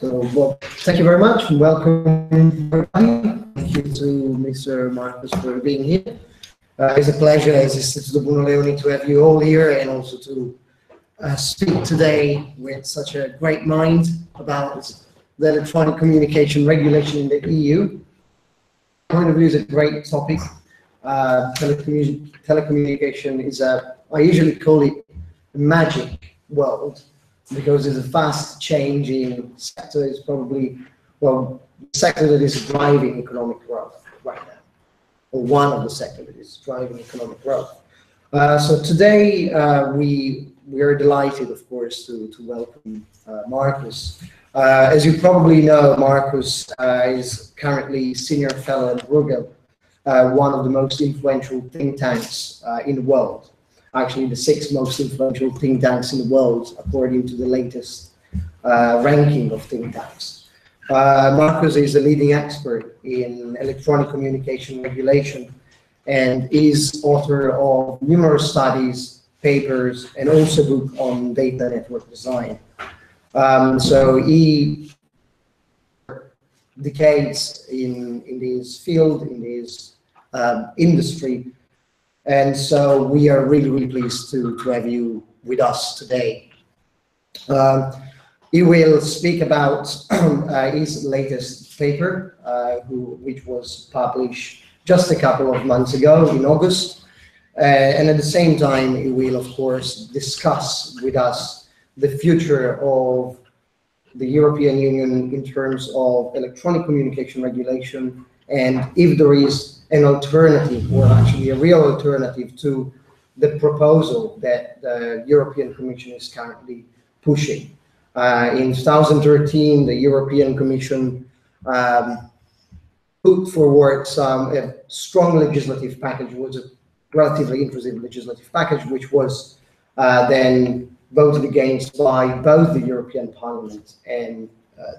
So, well, thank you very much and welcome everybody. Thank you to Mr. Marcus for being here. It's a pleasure as Instituto Bruno Leoni to have you all here and also to speak today with such a great mind about the electronic communication regulation in the EU. Point of view is a great topic. Telecommunication is I usually call it a magic world because it's a fast changing sector. It's probably, well, the sector that is driving economic growth right now, or one of the sectors that is driving economic growth. So today we are delighted, of course, to welcome Marcus. As you probably know, Marcus is currently senior fellow at Bruegel, one of the most influential think tanks in the world. Actually, the 6th most influential think tanks in the world, according to the latest ranking of think tanks. Marcus is a leading expert in electronic communication regulation and is author of numerous studies, papers, and also a book on data network design. So he decades in this field, in this industry, and so we are really pleased to have you with us today. He will speak about his latest paper, which was published just a couple of months ago in August, and at the same time he will of course discuss with us the future of the European Union in terms of electronic communication regulation, and if there is an alternative, or actually a real alternative to the proposal that the European Commission is currently pushing. In 2013, the European Commission put forward a strong legislative package. It was a relatively intrusive legislative package, which was then voted against by both the European Parliament and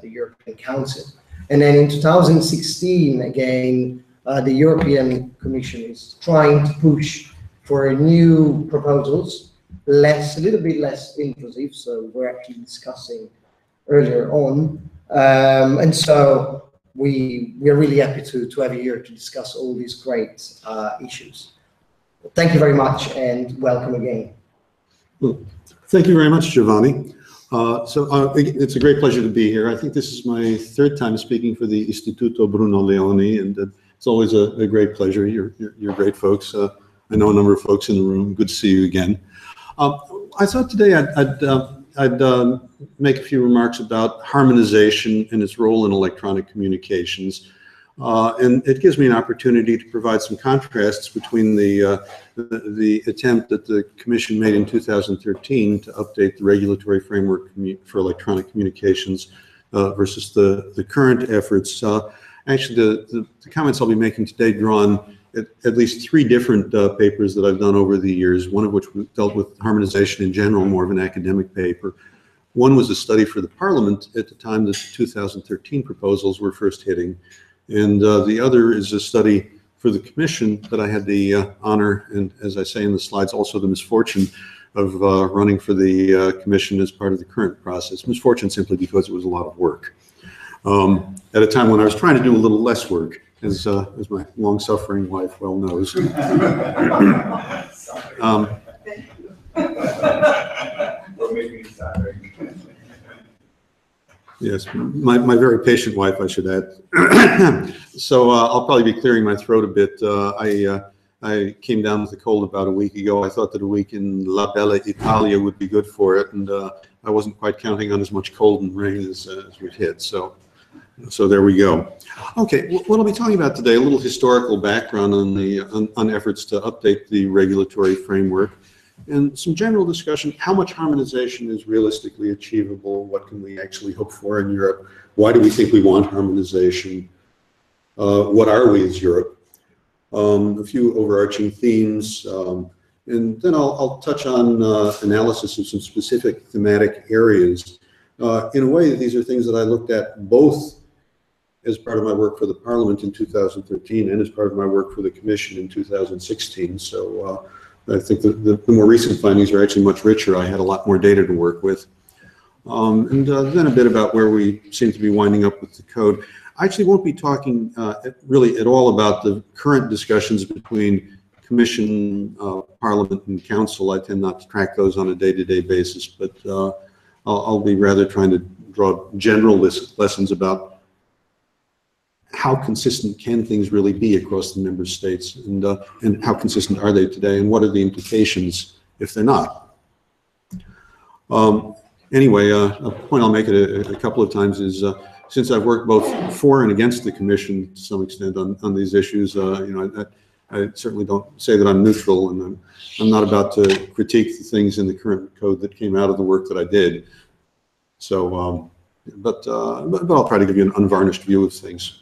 the European Council. And then in 2016, again, the European Commission is trying to push for new proposals, a little bit less intrusive, so we're actually discussing earlier on. And so we are really happy to have you here to discuss all these great issues. Thank you very much and welcome again. Well, thank you very much, Giovanni. It's a great pleasure to be here. I think this is my 3rd time speaking for the Istituto Bruno Leoni, and it's always a great pleasure. You're great folks. I know a number of folks in the room. Good to see you again. I thought today I'd make a few remarks about harmonization and its role in electronic communications. And it gives me an opportunity to provide some contrasts between the attempt that the Commission made in 2013 to update the regulatory framework for electronic communications versus the current efforts. Actually, the comments I'll be making today draw on at least 3 different papers that I've done over the years, one of which dealt with harmonization in general, more of an academic paper. One was a study for the Parliament at the time that the 2013 proposals were first hitting. And the other is a study for the Commission that I had the honor, and as I say in the slides, also the misfortune of running for the Commission as part of the current process. Misfortune simply because it was a lot of work. At a time when I was trying to do a little less work, as my long-suffering wife well knows. Yes, my very patient wife, I should add. So I'll probably be clearing my throat a bit. I came down with a cold about a week ago. I thought that a week in La Bella Italia would be good for it, and I wasn't quite counting on as much cold and rain as we've hit. So there we go. Okay, what I'll be talking about today, a little historical background on efforts to update the regulatory framework, and some general discussion, how much harmonization is realistically achievable, what can we actually hope for in Europe, why do we think we want harmonization, what are we as Europe, a few overarching themes, and then I'll touch on analysis of some specific thematic areas. In a way, these are things that I looked at both as part of my work for the Parliament in 2013 and as part of my work for the Commission in 2016. So I think the more recent findings are actually much richer. I had a lot more data to work with. and then a bit about where we seem to be winding up with the code. I actually won't be talking really at all about the current discussions between Commission, Parliament, and Council. I tend not to track those on a day-to-day basis, but I'll be rather trying to draw general lessons about how consistent can things really be across the member states, and how consistent are they today, and what are the implications if they're not. Anyway, a point I'll make it a couple of times is since I've worked both for and against the Commission to some extent on these issues, I certainly don't say that I'm neutral, and I'm not about to critique the things in the current code that came out of the work that I did. So, but I'll try to give you an unvarnished view of things.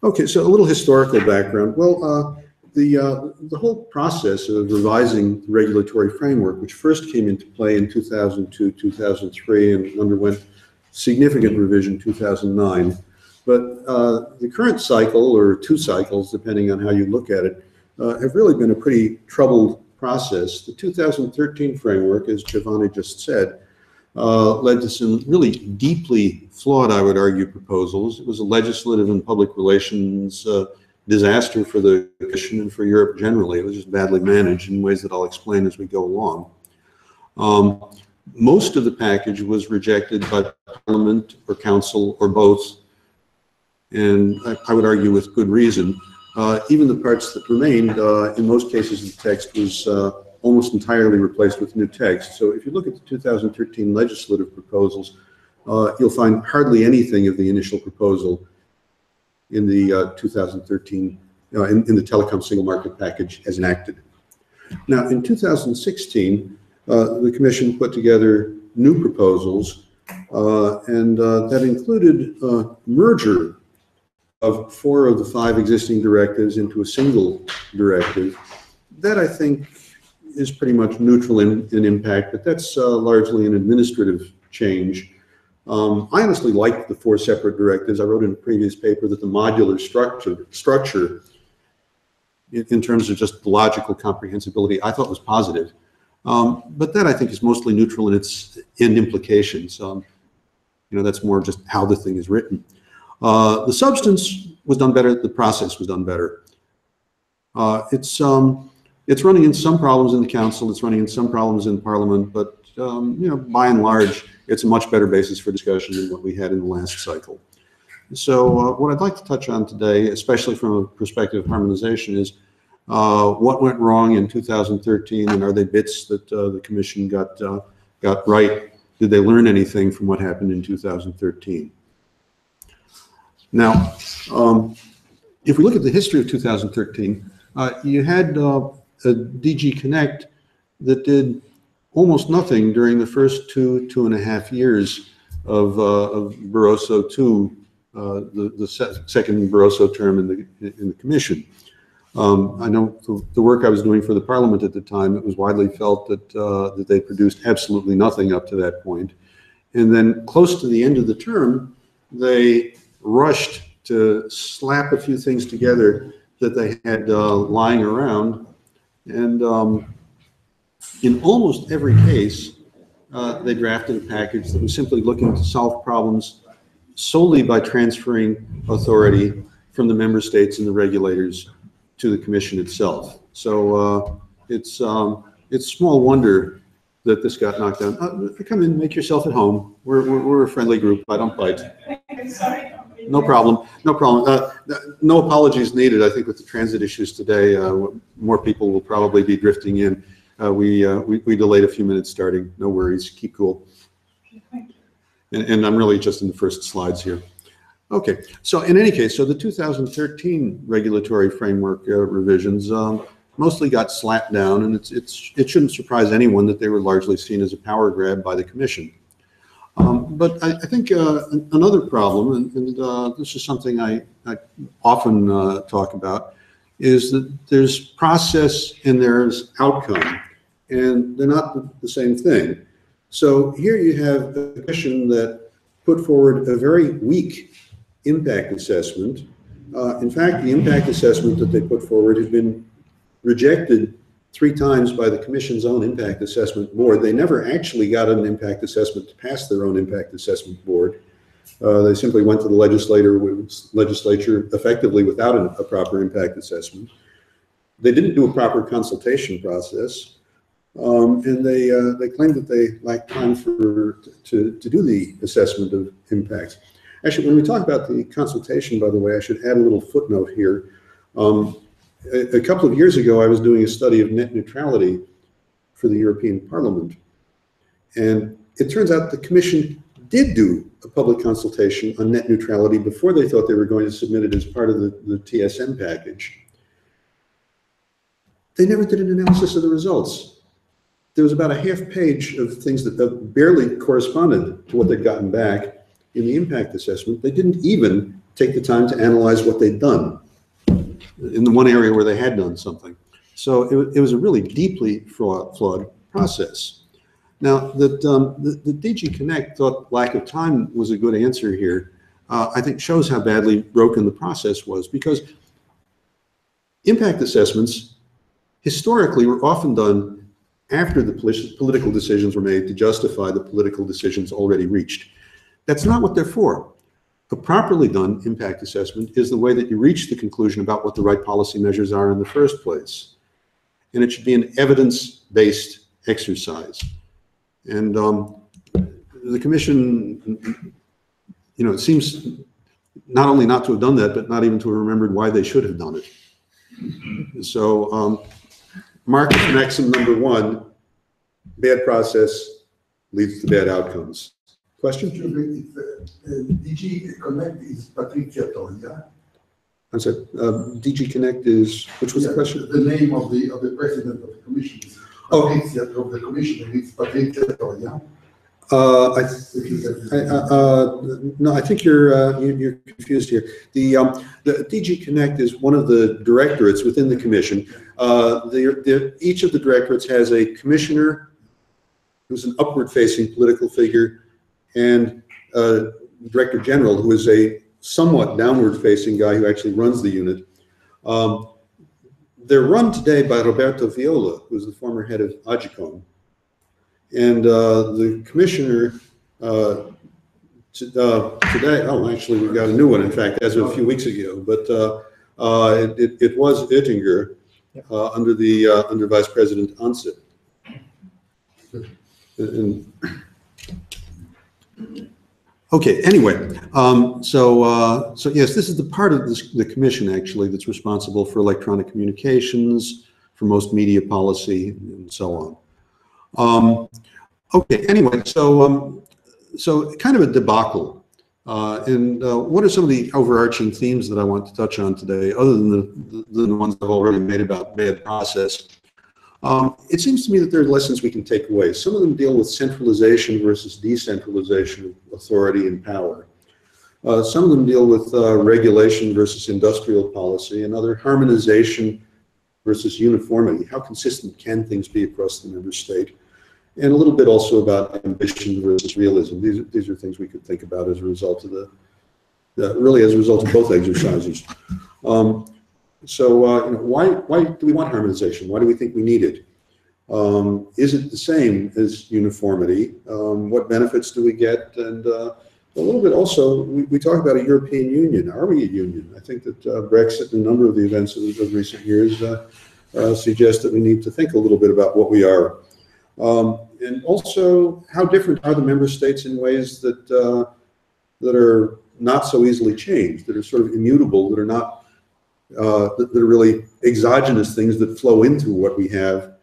Okay, so a little historical background. Well, the whole process of revising the regulatory framework, which first came into play in 2002, 2003, and underwent significant revision in 2009. But the current cycle, or two cycles, depending on how you look at it, have really been a pretty troubled process. The 2013 framework, as Giovanni just said, led to some really deeply flawed, I would argue, proposals. It was a legislative and public relations disaster for the Commission and for Europe generally. It was just badly managed in ways that I'll explain as we go along. Most of the package was rejected by Parliament or Council or both, and I would argue with good reason. Even the parts that remained, in most cases the text was almost entirely replaced with new text. So if you look at the 2013 legislative proposals, you'll find hardly anything of the initial proposal in the 2013, in the telecom single market package as enacted. Now in 2016, the Commission put together new proposals, and that included merger of 4 of the 5 existing directives into a single directive. That, I think, is pretty much neutral in impact, but that's largely an administrative change. I honestly liked the 4 separate directives. I wrote in a previous paper that the modular structure in terms of just the logical comprehensibility, I thought was positive. But that, I think, is mostly neutral in its implications. That's more just how the thing is written. The substance was done better. The process was done better. It's running into some problems in the Council. It's running into some problems in Parliament. But by and large, it's a much better basis for discussion than what we had in the last cycle. So what I'd like to touch on today, especially from a perspective of harmonization, is what went wrong in 2013, and are they bits that the Commission got right? Did they learn anything from what happened in 2013? Now, if we look at the history of 2013, you had a DG Connect that did almost nothing during the first 2.5 years of Barroso II, the second Barroso term in the Commission. I know the work I was doing for the Parliament at the time, it was widely felt that they produced absolutely nothing up to that point. And then close to the end of the term, they rushed to slap a few things together that they had lying around. And in almost every case, they drafted a package that was simply looking to solve problems solely by transferring authority from the member states and the regulators to the Commission itself. So it's small wonder that this got knocked down. Come in, make yourself at home. We're a friendly group. I don't bite. No problem. No problem. No apologies needed. I think with the transit issues today, more people will probably be drifting in. We delayed a few minutes starting. No worries. Keep cool. And I'm really just in the first slides here. Okay. So in any case, so the 2013 regulatory framework revisions mostly got slapped down, and it shouldn't surprise anyone that they were largely seen as a power grab by the Commission. But I think another problem, and this is something I often talk about, is that there's process and there's outcome, and they're not the same thing. So here you have a Commission that put forward a very weak impact assessment. In fact, the impact assessment that they put forward has been rejected 3 times by the Commission's own impact assessment board. They never actually got an impact assessment to pass their own impact assessment board. They simply went to the legislature effectively without a proper impact assessment. They didn't do a proper consultation process, and they claimed that they lacked time to do the assessment of impacts. Actually, when we talk about the consultation, by the way, I should add a little footnote here. A couple of years ago, I was doing a study of net neutrality for the European Parliament, and it turns out the Commission did do a public consultation on net neutrality before they thought they were going to submit it as part of the TSM package. They never did an analysis of the results. There was about a half page of things that barely corresponded to what they'd gotten back in the impact assessment. They didn't even take the time to analyze what they'd done in the one area where they had done something. So it was a really deeply flawed process. Now, that the DG Connect thought lack of time was a good answer here, I think shows how badly broken the process was, because impact assessments historically were often done after the political decisions were made to justify the political decisions already reached. That's not what they're for. A properly done impact assessment is the way that you reach the conclusion about what the right policy measures are in the first place. And it should be an evidence-based exercise. And the Commission, it seems not only not to have done that, but not even to have remembered why they should have done it. So Marcus maxim number 1, bad process leads to bad outcomes. Question? DG Connect is Patricia Toia. I'm sorry, DG Connect is, which was the question? The name of the president of the commission is Patricia of the commission, it's Patricia Toia. No, I think you're confused here. The DG Connect is one of the directorates within the commission. Each of the directorates has a commissioner who's an upward-facing political figure, and Director General, who is a somewhat downward-facing guy who actually runs the unit. They're run today by Roberto Viola, who's the former head of Agicom. And the commissioner today, actually we've got a new one, in fact, as of a few weeks ago, but it was Oettinger under Vice President Ansip. Okay, anyway, so yes, this is the part of the commission actually that's responsible for electronic communications, for most media policy, and so on. Okay, anyway, so kind of a debacle. And what are some of the overarching themes that I want to touch on today, other than the ones I've already made about bad process? It seems to me that there are lessons we can take away. Some of them deal with centralization versus decentralization of authority and power. Some of them deal with regulation versus industrial policy, and other harmonization versus uniformity. How consistent can things be across the member state? And a little bit also about ambition versus realism. These are things we could think about as a result of really as a result of both exercises. Why do we want harmonization? Why do we think we need it? Is it the same as uniformity? What benefits do we get? And a little bit also, we talk about a European Union. Are we a union? I think that Brexit and a number of the events of recent years suggest that we need to think a little bit about what we are. And also, how different are the member states in ways that are not so easily changed, that are sort of immutable, that are not, that are really exogenous things that flow into what we have,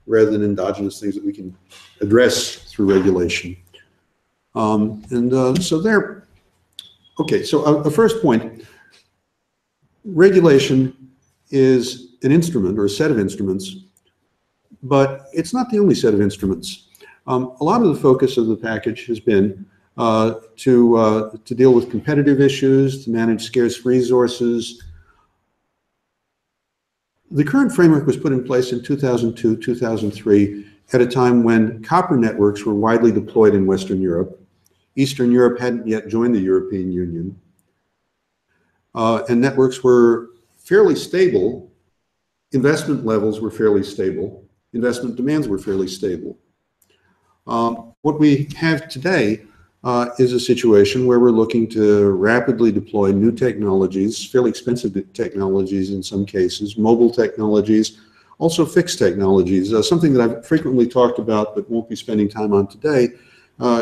rather than endogenous things that we can address through regulation. So there, okay, so a first point, regulation is an instrument or a set of instruments, but it's not the only set of instruments. A lot of the focus of the package has been to deal with competitive issues, to manage scarce resources. The current framework was put in place in 2002, 2003, at a time when copper networks were widely deployed in Western Europe. Eastern Europe hadn't yet joined the European Union. And networks were fairly stable investment levels were fairly stable. Investment demands were fairly stable. What we have today is a situation where we're looking to rapidly deploy new technologies, fairly expensive technologies in some cases, mobile technologies, also fixed technologies. Something that I've frequently talked about but won't be spending time on today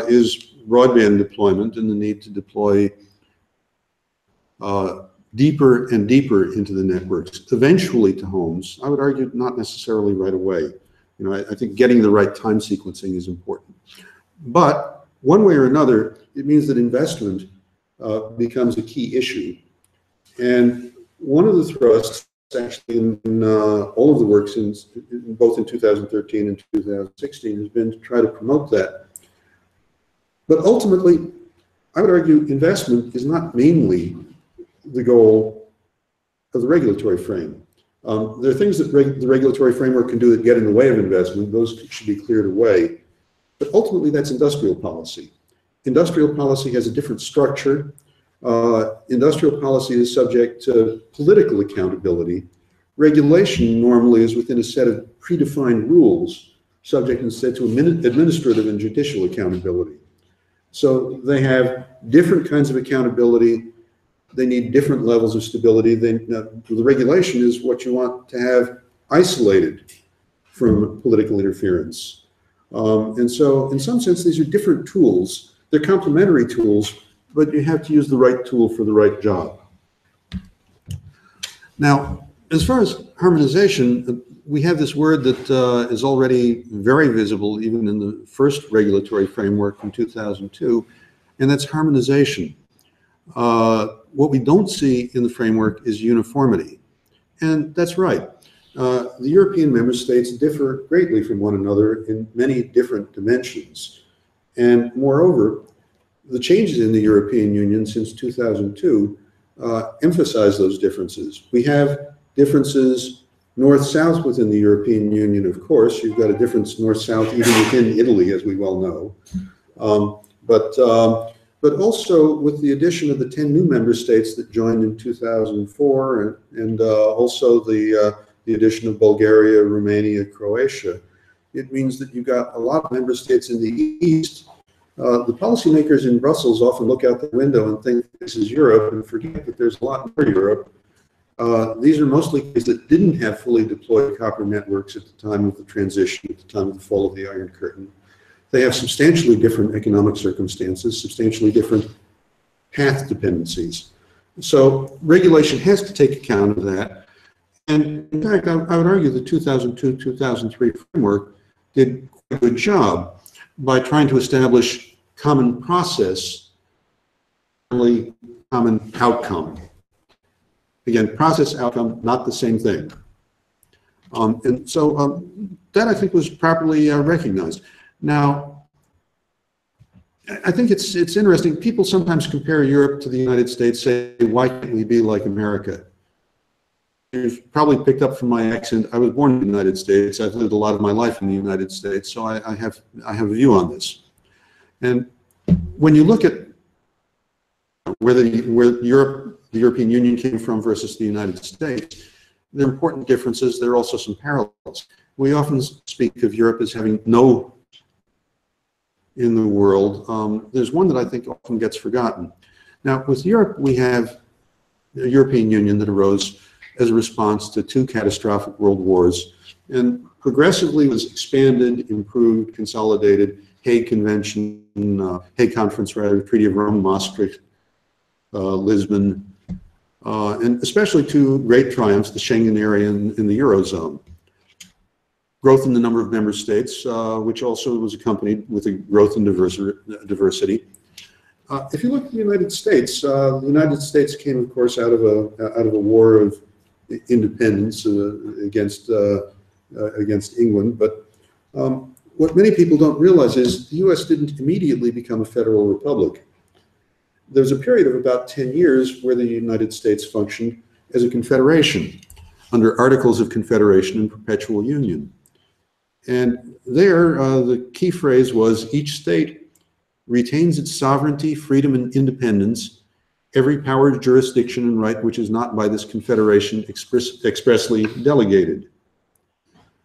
is broadband deployment and the need to deploy deeper and deeper into the networks, eventually to homes. I would argue not necessarily right away. You know, I think getting the right time sequencing is important. But one way or another, it means that investment becomes a key issue. And one of the thrusts, actually, in all of the work since both in 2013 and 2016 has been to try to promote that. But ultimately, I would argue investment is not mainly the goal of the regulatory frame. There are things that the regulatory framework can do that get in the way of investment. Those should be cleared away. But ultimately, that's industrial policy. Industrial policy has a different structure. Industrial policy is subject to political accountability. Regulation normally is within a set of predefined rules, subject instead to administrative and judicial accountability. So they have different kinds of accountability. They need different levels of stability. The regulation is what you want to have isolated from political interference. And so in some sense, these are different tools. They're complementary tools, but you have to use the right tool for the right job. Now, as far as harmonization, we have this word that is already very visible even in the first regulatory framework from 2002, and that's harmonization. What we don't see in the framework is uniformity. And that's right. The European member states differ greatly from one another in many different dimensions. And moreover, the changes in the European Union since 2002 emphasize those differences. We have differences north-south within the European Union, of course. You've got a difference north-south even within Italy, as we well know. But also with the addition of the 10 new member states that joined in 2004 and also the addition of Bulgaria, Romania, Croatia, it means that you've got a lot of member states in the East. The policymakers in Brussels often look out the window and think this is Europe and forget that there's a lot more Europe. These are mostly cases that didn't have fully deployed copper networks at the time of the transition, at the time of the fall of the Iron Curtain. They have substantially different economic circumstances, substantially different path dependencies. So regulation has to take account of that. And in fact, I would argue the 2002-2003 framework did a good job by trying to establish common process, common outcome. Again, process, outcome, not the same thing. And so that I think was properly recognized. Now, I think it's interesting. People sometimes compare Europe to the United States, say, why can't we be like America? You've probably picked up from my accent. I was born in the United States. I've lived a lot of my life in the United States, so I have a view on this. And when you look at where the European Union came from versus the United States, there are important differences. There are also some parallels. We often speak of Europe as having no in the world. There's one that I think often gets forgotten. Now, with Europe, we have the European Union that arose as a response to two catastrophic world wars and progressively was expanded, improved, consolidated, Hague Convention, Hague Conference rather, Treaty of Rome, Maastricht, Lisbon, and especially two great triumphs, the Schengen area and the Eurozone. Growth in the number of member states, which also was accompanied with a growth in diversity. If you look at the United States came, of course, out of a war of independence against England. But what many people don't realize is the U.S. didn't immediately become a federal republic. There was a period of about 10 years where the United States functioned as a confederation under Articles of Confederation and Perpetual Union. And there, the key phrase was each state retains its sovereignty, freedom, and independence every power, jurisdiction, and right which is not by this confederation expressly delegated.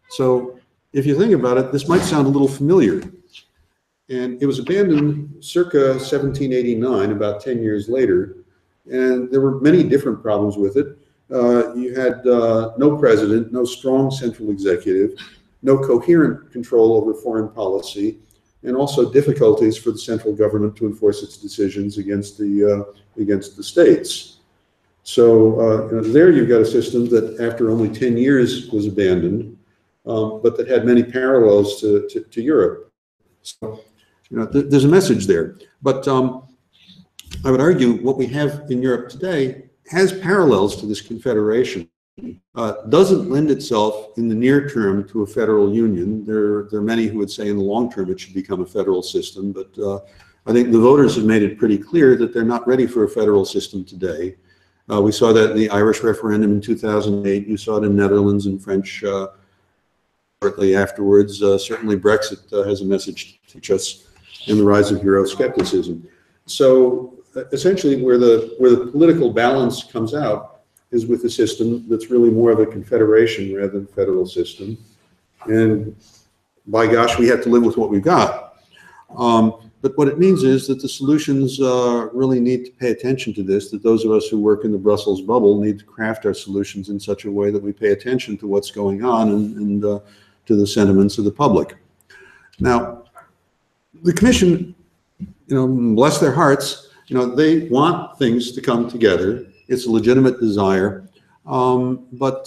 So if you think about it, this might sound a little familiar. And it was abandoned circa 1789, about 10 years later, and there were many different problems with it. You had no president, no strong central executive, no coherent control over foreign policy, and also difficulties for the central government to enforce its decisions against the states. So there you've got a system that after only 10 years was abandoned, but that had many parallels to Europe. So there's a message there. But I would argue what we have in Europe today has parallels to this confederation. Doesn't lend itself in the near term to a federal union. There are many who would say in the long term it should become a federal system, but I think the voters have made it pretty clear that they're not ready for a federal system today. We saw that in the Irish referendum in 2008. You saw it in Netherlands and French shortly afterwards. Certainly Brexit has a message to teach us in the rise of Euroscepticism. So essentially where the political balance comes out is with a system that's really more of a confederation rather than a federal system. And by gosh, we have to live with what we've got. But what it means is that the solutions really need to pay attention to this, that those of us who work in the Brussels bubble need to craft our solutions in such a way that we pay attention to what's going on and to the sentiments of the public. Now, the Commission, bless their hearts, they want things to come together. It's a legitimate desire, but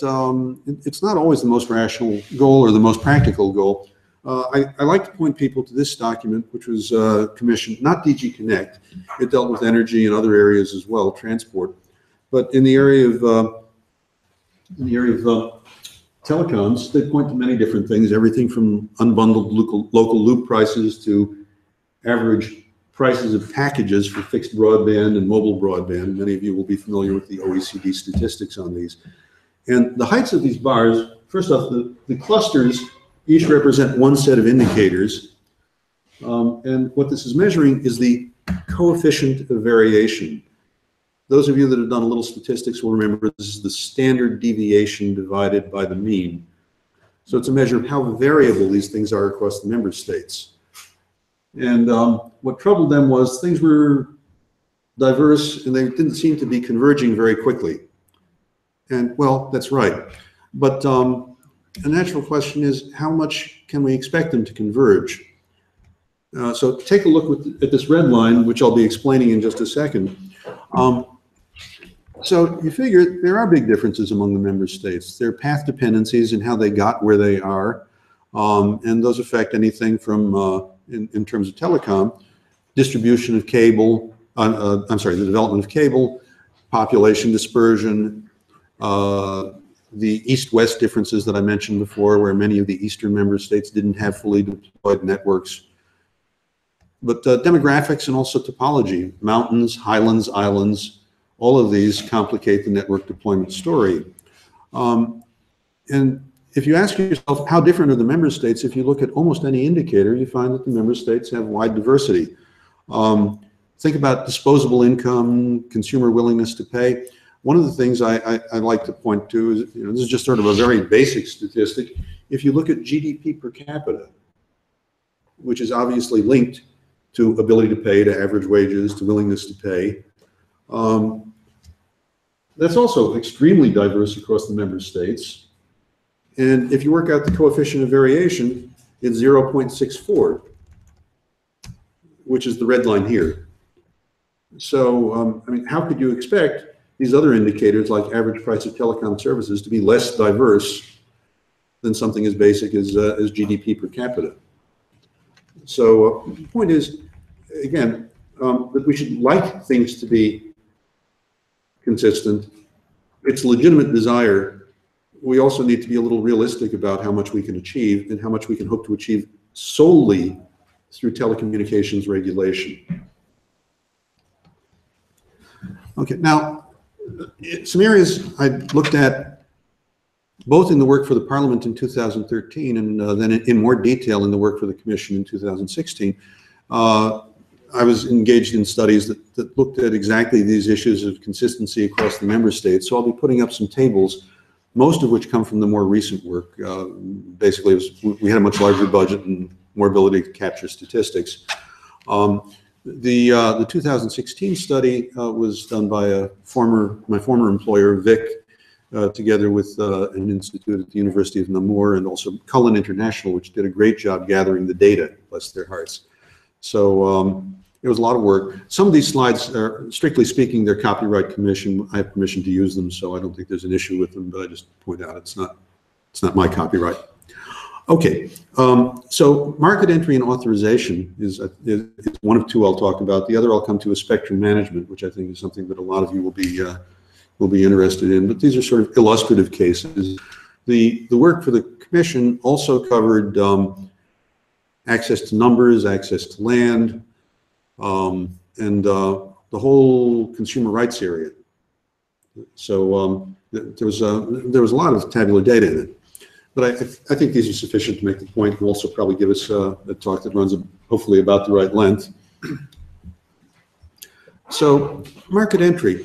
it's not always the most rational goal or the most practical goal. I like to point people to this document, which was commissioned, not DG Connect. It dealt with energy and other areas as well, transport. But in the area of telecoms, they point to many different things, everything from unbundled local loop prices to average prices of packages for fixed broadband and mobile broadband. Many of you will be familiar with the OECD statistics on these. And the heights of these bars, first off, the clusters each represent one set of indicators. And what this is measuring is the coefficient of variation. Those of you that have done a little statistics will remember this is the standard deviation divided by the mean. So it's a measure of how variable these things are across the member states. And what troubled them was things were diverse and they didn't seem to be converging very quickly. And well, that's right. But a natural question is, how much can we expect them to converge? So take a look at this red line, which I'll be explaining in just a second. So you figure there are big differences among the member states. There are path dependencies in how they got where they are, and those affect anything from, in terms of telecom, distribution of cable, the development of cable, population dispersion, the east-west differences that I mentioned before, where many of the eastern member states didn't have fully deployed networks. But demographics and also topology, mountains, highlands, islands, all of these complicate the network deployment story. And if you ask yourself, how different are the member states? If you look at almost any indicator, you find that the member states have wide diversity. Think about disposable income, consumer willingness to pay. One of the things I like to point to is, this is just sort of a very basic statistic. If you look at GDP per capita, which is obviously linked to ability to pay, to average wages, to willingness to pay, that's also extremely diverse across the member states. And if you work out the coefficient of variation, it's 0.64, which is the red line here. So, I mean, how could you expect these other indicators like average price of telecom services to be less diverse than something as basic as GDP per capita? So the point is, again, that we should like things to be consistent. It's a legitimate desire. We also need to be a little realistic about how much we can achieve and how much we can hope to achieve solely through telecommunications regulation. Okay, now, some areas I looked at both in the work for the Parliament in 2013 and then in more detail in the work for the Commission in 2016. I was engaged in studies that looked at exactly these issues of consistency across the member states. So I'll be putting up some tables, most of which come from the more recent work. Basically, we had a much larger budget and more ability to capture statistics. The 2016 study was done by my former employer, Vic, together with an institute at the University of Namur and also Cullen International, which did a great job gathering the data, bless their hearts. So it was a lot of work. Some of these slides are, strictly speaking, they're copyright commission. I have permission to use them, so I don't think there's an issue with them, but I just point out it's not my copyright. Okay, so market entry and authorization is one of two I'll talk about. The other I'll come to is spectrum management, which I think is something that a lot of you will be interested in. But these are sort of illustrative cases. The work for the commission also covered access to numbers, access to land, and the whole consumer rights area. So there was a lot of tabular data in it. But I think these are sufficient to make the point and also probably give us a talk that runs hopefully about the right length. So market entry.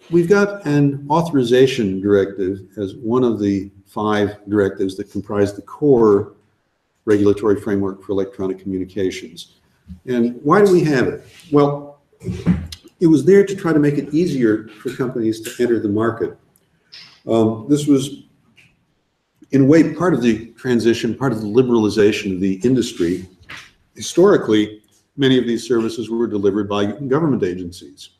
We've got an authorization directive as one of the 5 directives that comprise the core regulatory framework for electronic communications. And why do we have it? Well, it was there to try to make it easier for companies to enter the market. This was, in a way, part of the transition, part of the liberalization of the industry. Historically, many of these services were delivered by government agencies.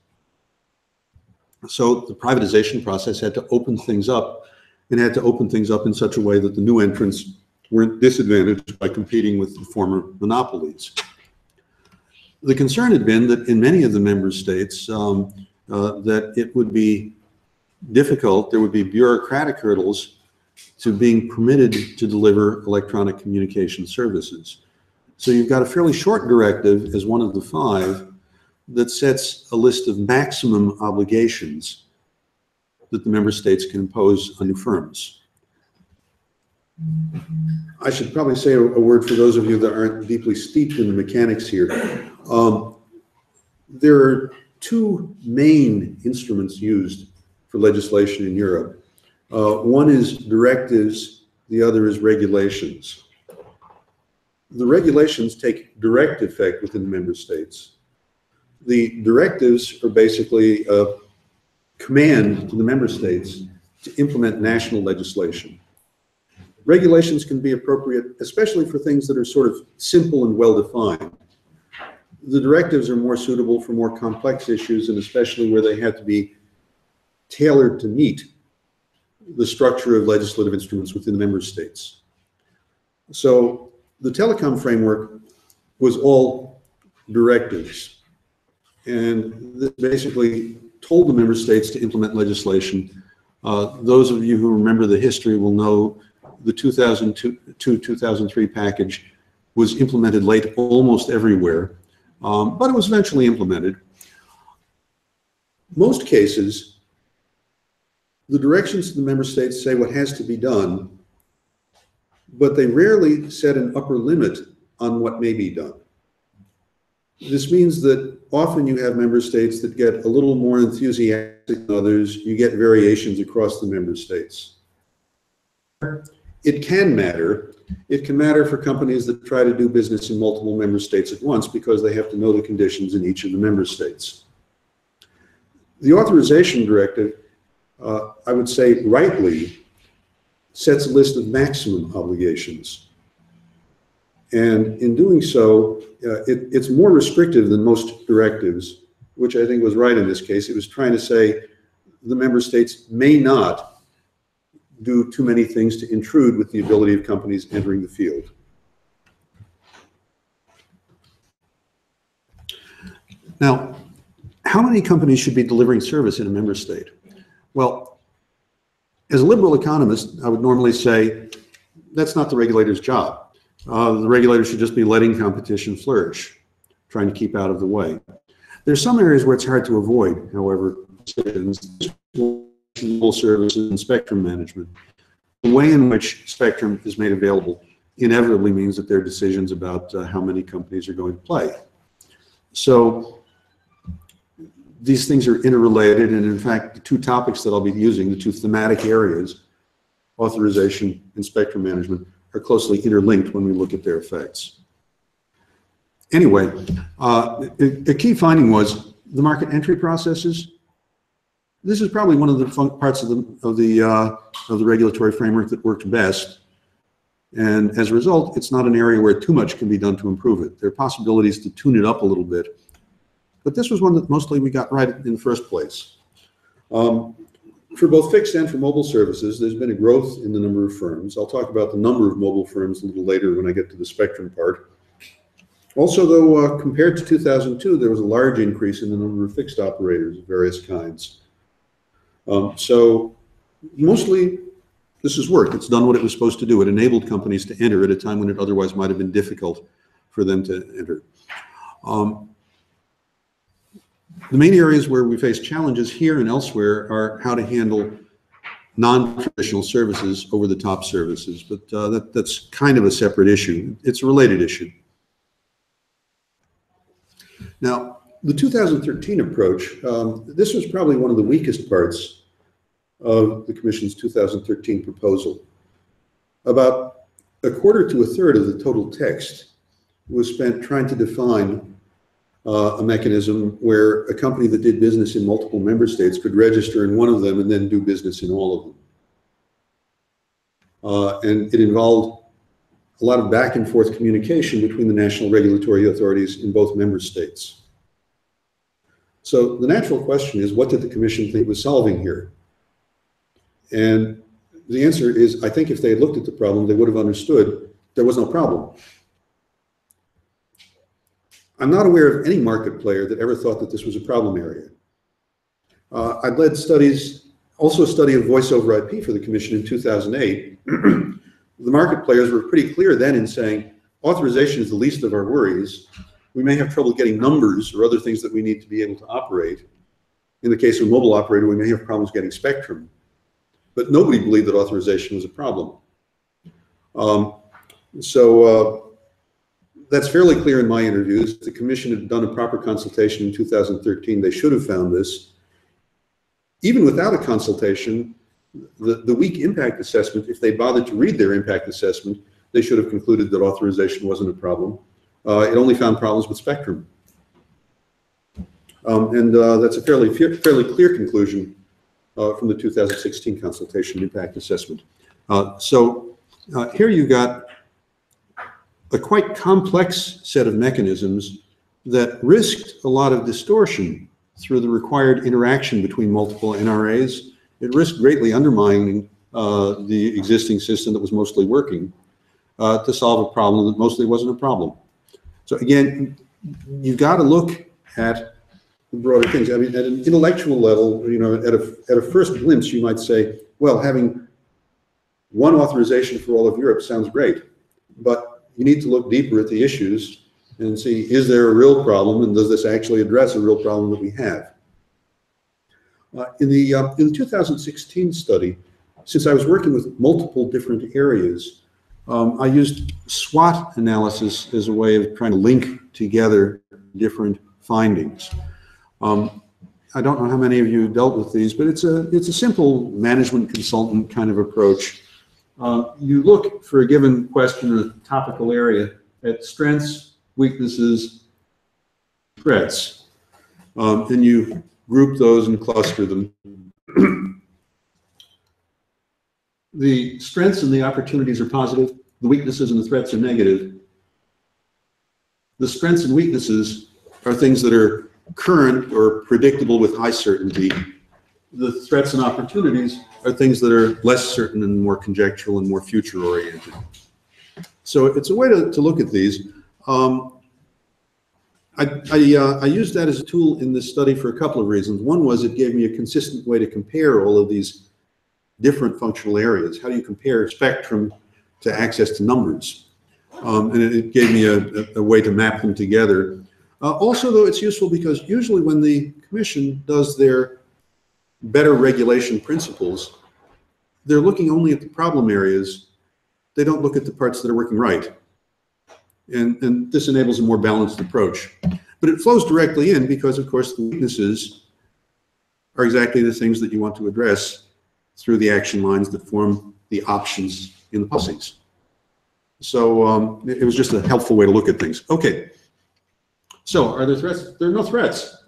So the privatization process had to open things up, and had to open things up in such a way that the new entrants weren't disadvantaged by competing with the former monopolies. The concern had been that in many of the member states that it would be difficult, there would be bureaucratic hurdles to being permitted to deliver electronic communication services. So you've got a fairly short directive as one of the 5 that sets a list of maximum obligations that the member states can impose on new firms. I should probably say a word for those of you that aren't deeply steeped in the mechanics here. There are 2 main instruments used for legislation in Europe. One is directives, the other is regulations. The regulations take direct effect within the member states. The directives are basically a command to the member states to implement national legislation. Regulations can be appropriate, especially for things that are sort of simple and well-defined. The directives are more suitable for more complex issues, and especially where they have to be tailored to meet the structure of legislative instruments within the member states. So the telecom framework was all directives. And this basically told the member states to implement legislation. Those of you who remember the history will know the 2002-2003 package was implemented late almost everywhere, but it was eventually implemented. Most cases, the directions to the member states say what has to be done, but they rarely set an upper limit on what may be done. This means that often you have member states that get a little more enthusiastic than others. You get variations across the member states. It can matter. It can matter for companies that try to do business in multiple member states at once because they have to know the conditions in each of the member states. The authorization directive, I would say rightly, sets a list of maximum obligations. And in doing so, it's more restrictive than most directives, which I think was right in this case. It was trying to say the member states may not do too many things to intrude with the ability of companies entering the field. Now, how many companies should be delivering service in a member state? Well, as a liberal economist, I would normally say that's not the regulator's job. The regulator should just be letting competition flourish, trying to keep out of the way. There's some areas where it's hard to avoid, however, decisions, services and spectrum management. The way in which spectrum is made available inevitably means that there are decisions about how many companies are going to play. So these things are interrelated, and in fact, the two topics that I'll be using, the two thematic areas, authorization and spectrum management, are closely interlinked when we look at their effects. Anyway, a key finding was the market entry processes. This is probably one of the parts of the regulatory framework that worked best. And as a result, it's not an area where too much can be done to improve it. There are possibilities to tune it up a little bit. But this was one that mostly we got right in the first place. For both fixed and for mobile services, there's been a growth in the number of firms. I'll talk about the number of mobile firms a little later when I get to the spectrum part. Also, though, compared to 2002, there was a large increase in the number of fixed operators of various kinds. So mostly this has worked. It's done what it was supposed to do. It enabled companies to enter at a time when it otherwise might have been difficult for them to enter. The main areas where we face challenges here and elsewhere are how to handle non-traditional services over the top services, but that's kind of a separate issue. It's a related issue. Now, the 2013 approach, this was probably one of the weakest parts of the Commission's 2013 proposal. About a quarter to a third of the total text was spent trying to define a mechanism where a company that did business in multiple member states could register in one of them and then do business in all of them. And it involved a lot of back and forth communication between the national regulatory authorities in both member states. So the natural question is, what did the Commission think was solving here? And the answer is, I think if they had looked at the problem, they would have understood there was no problem. I'm not aware of any market player that ever thought that this was a problem area. I've led studies, also a study of voice over IP for the Commission in 2008. The market players were pretty clear then in saying, authorization is the least of our worries. We may have trouble getting numbers or other things that we need to be able to operate. In the case of a mobile operator, we may have problems getting spectrum. But nobody believed that authorization was a problem. That's fairly clear in my interviews. The Commission had done a proper consultation in 2013. They should have found this. Even without a consultation, the weak impact assessment, if they bothered to read their impact assessment, they should have concluded that authorization wasn't a problem. It only found problems with spectrum. That's a fairly clear conclusion from the 2016 consultation impact assessment. Here you got a quite complex set of mechanisms that risked a lot of distortion through the required interaction between multiple NRAs. It risked greatly undermining the existing system that was mostly working to solve a problem that mostly wasn't a problem. So again, you've got to look at the broader things. I mean, at an intellectual level, you know, at a first glimpse, you might say, well, having one authorization for all of Europe sounds great, but you need to look deeper at the issues and see, is there a real problem, and does this actually address a real problem that we have? In the 2016 study, since I was working with multiple different areas, I used SWOT analysis as a way of trying to link together different findings. I don't know how many of you dealt with these, but it's a simple management consultant kind of approach. You look for a given question or topical area at strengths, weaknesses, threats, and you group those and cluster them. The strengths and the opportunities are positive, the weaknesses and the threats are negative. The strengths and weaknesses are things that are current or predictable with high certainty. The threats and opportunities are things that are less certain and more conjectural and more future oriented. So it's a way to look at these. I used that as a tool in this study for a couple of reasons. One was it gave me a consistent way to compare all of these different functional areas. How do you compare spectrum to access to numbers? And it gave me a way to map them together. Also, though, it's useful because usually when the Commission does their better regulation principles, they're looking only at the problem areas. They don't look at the parts that are working right. And this enables a more balanced approach. But it flows directly in because, of course, the weaknesses are exactly the things that you want to address through the action lines that form the options in the policies. So it was just a helpful way to look at things. Okay. So are there threats? There are no threats.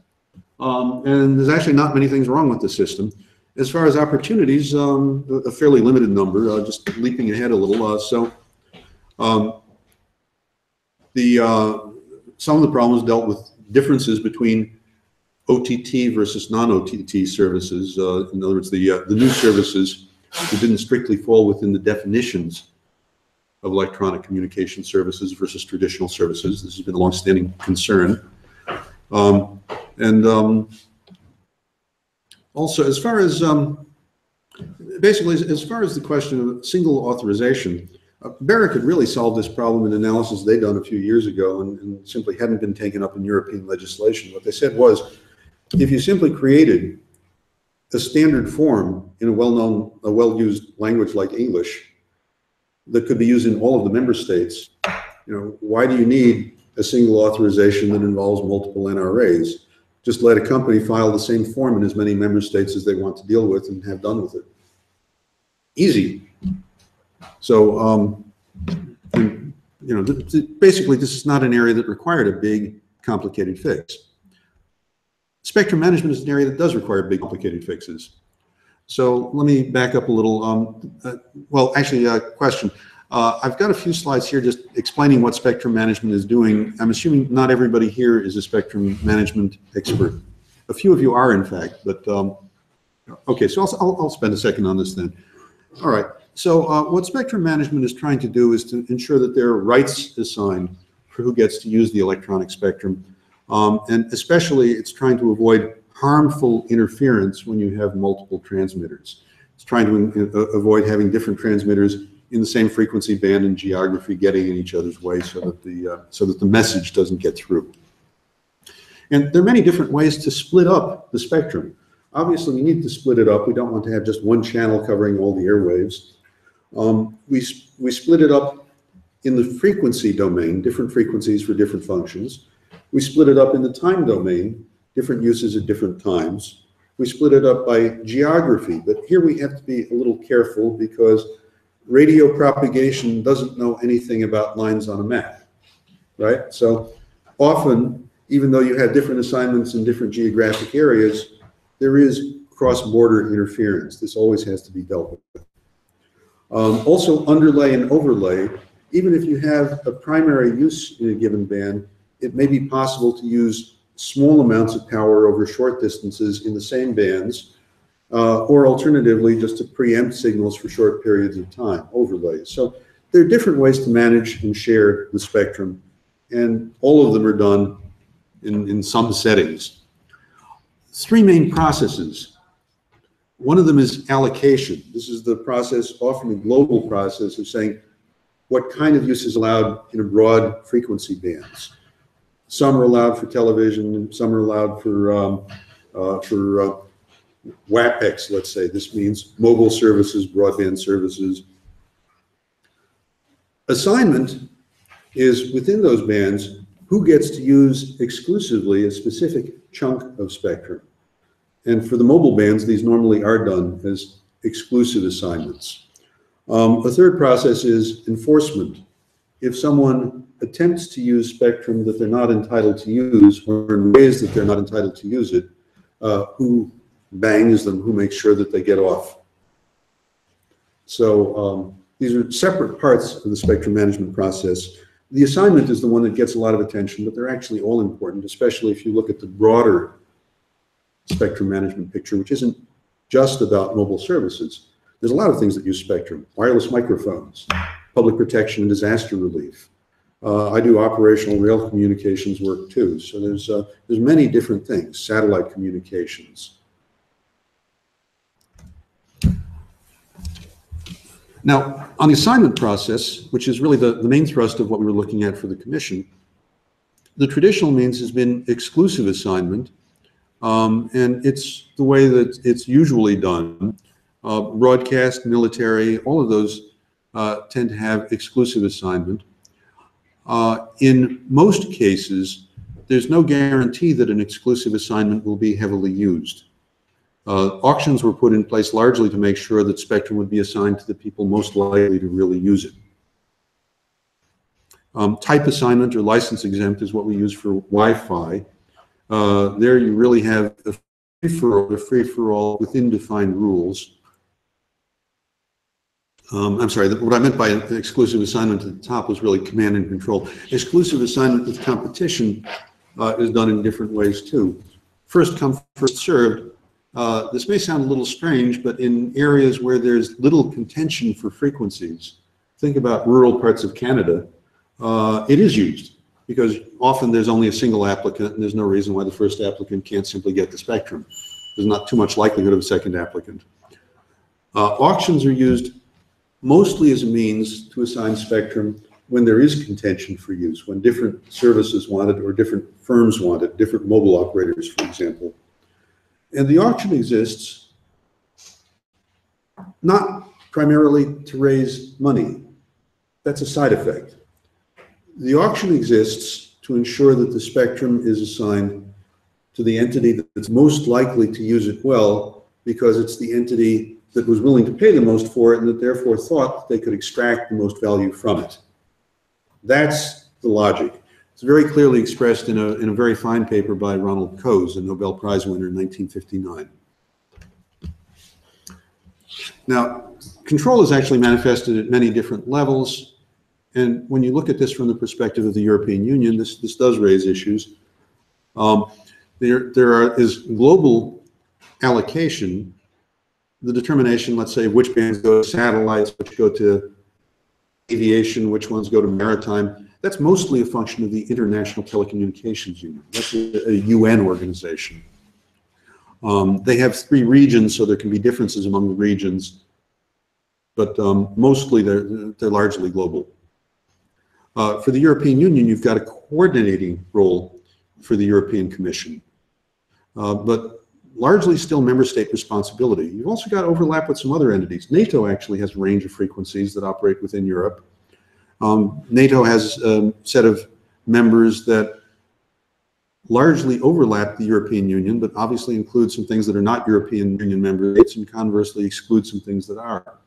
And there's actually not many things wrong with the system. As far as opportunities, a fairly limited number, just leaping ahead a little. Some of the problems dealt with differences between OTT versus non-OTT services. In other words, the new services that didn't strictly fall within the definitions of electronic communication services versus traditional services. This has been a long-standing concern. Also, as far as basically, as far as the question of single authorization, Barrick had really solved this problem in analysis they'd done a few years ago and simply hadn't been taken up in European legislation. What they said was, if you simply created a standard form in a well-known, well-used language like English that could be used in all of the member states, why do you need a single authorization that involves multiple NRAs? Just let a company file the same form in as many member states as they want to deal with and have done with it. Easy. So, basically, this is not an area that required a big, complicated fix. Spectrum management is an area that does require big, complicated fixes. So let me back up a little. Well, actually, a question. I've got a few slides here just explaining what spectrum management is doing. I'm assuming not everybody here is a spectrum management expert. A few of you are, in fact, but okay, so I'll spend a second on this then. All right, so what spectrum management is trying to do is to ensure that there are rights assigned for who gets to use the electronic spectrum. And especially, it's trying to avoid harmful interference when you have multiple transmitters. It's trying to avoid having different transmitters in the same frequency band and geography getting in each other's way so that the message doesn't get through. And there are many different ways to split up the spectrum. Obviously, we need to split it up. We don't want to have just one channel covering all the airwaves. We split it up in the frequency domain, different frequencies for different functions. We split it up in the time domain, different uses at different times. We split it up by geography, but here we have to be a little careful because radio propagation doesn't know anything about lines on a map, right? So often, even though you have different assignments in different geographic areas, there is cross-border interference. This always has to be dealt with. Also, underlay and overlay, even if you have a primary use in a given band, it may be possible to use small amounts of power over short distances in the same bands, or alternatively, just to preempt signals for short periods of time, overlays. So there are different ways to manage and share the spectrum, and all of them are done in some settings. Three main processes. One of them is allocation. This is the process, often a global process, of saying what kind of use is allowed in a broad frequency bands. Some are allowed for television, and some are allowed for WAPEX, let's say. This means mobile services, broadband services. Assignment is within those bands who gets to use exclusively a specific chunk of spectrum. And for the mobile bands, these normally are done as exclusive assignments. A third process is enforcement. If someone attempts to use spectrum that they're not entitled to use, or in ways that they're not entitled to use it, who bangs them, who makes sure that they get off. So these are separate parts of the spectrum management process. The assignment is the one that gets a lot of attention, but they're actually all important, especially if you look at the broader spectrum management picture, which isn't just about mobile services. There's a lot of things that use spectrum: wireless microphones, public protection and disaster relief. I do operational rail communications work too. So there's many different things, satellite communications. Now, on the assignment process, which is really the main thrust of what we were looking at for the commission, the traditional means has been exclusive assignment, and it's the way that it's usually done. Broadcast, military, all of those tend to have exclusive assignment. In most cases, there's no guarantee that an exclusive assignment will be heavily used. Auctions were put in place largely to make sure that spectrum would be assigned to the people most likely to really use it. Type assignment or license exempt is what we use for Wi-Fi. There you really have a free-for-all within defined rules. I'm sorry, what I meant by an exclusive assignment at the top was really command and control. Exclusive assignment with competition is done in different ways too. First come, first served. This may sound a little strange, but in areas where there's little contention for frequencies, think about rural parts of Canada, it is used because often there's only a single applicant and there's no reason why the first applicant can't simply get the spectrum. There's not too much likelihood of a second applicant. Auctions are used mostly as a means to assign spectrum when there is contention for use, when different services want it or different firms want it, different mobile operators, for example. And the auction exists not primarily to raise money. That's a side effect. The auction exists to ensure that the spectrum is assigned to the entity that's most likely to use it well, because it's the entity that was willing to pay the most for it and that therefore thought they could extract the most value from it. That's the logic. It's very clearly expressed in a very fine paper by Ronald Coase, a Nobel Prize winner in 1959. Now, control is actually manifested at many different levels. And when you look at this from the perspective of the European Union, this does raise issues. There is global allocation, the determination, let's say, which bands go to satellites, which go to aviation, which ones go to maritime. That's mostly a function of the International Telecommunications Union. That's a UN organization. They have 3 regions, so there can be differences among the regions, but mostly they're largely global. For the European Union, you've got a coordinating role for the European Commission, but largely still member state responsibility. You've also got overlap with some other entities. NATO actually has a range of frequencies that operate within Europe. NATO has a set of members that largely overlap the European Union, but obviously include some things that are not European Union member states and conversely exclude some things that are.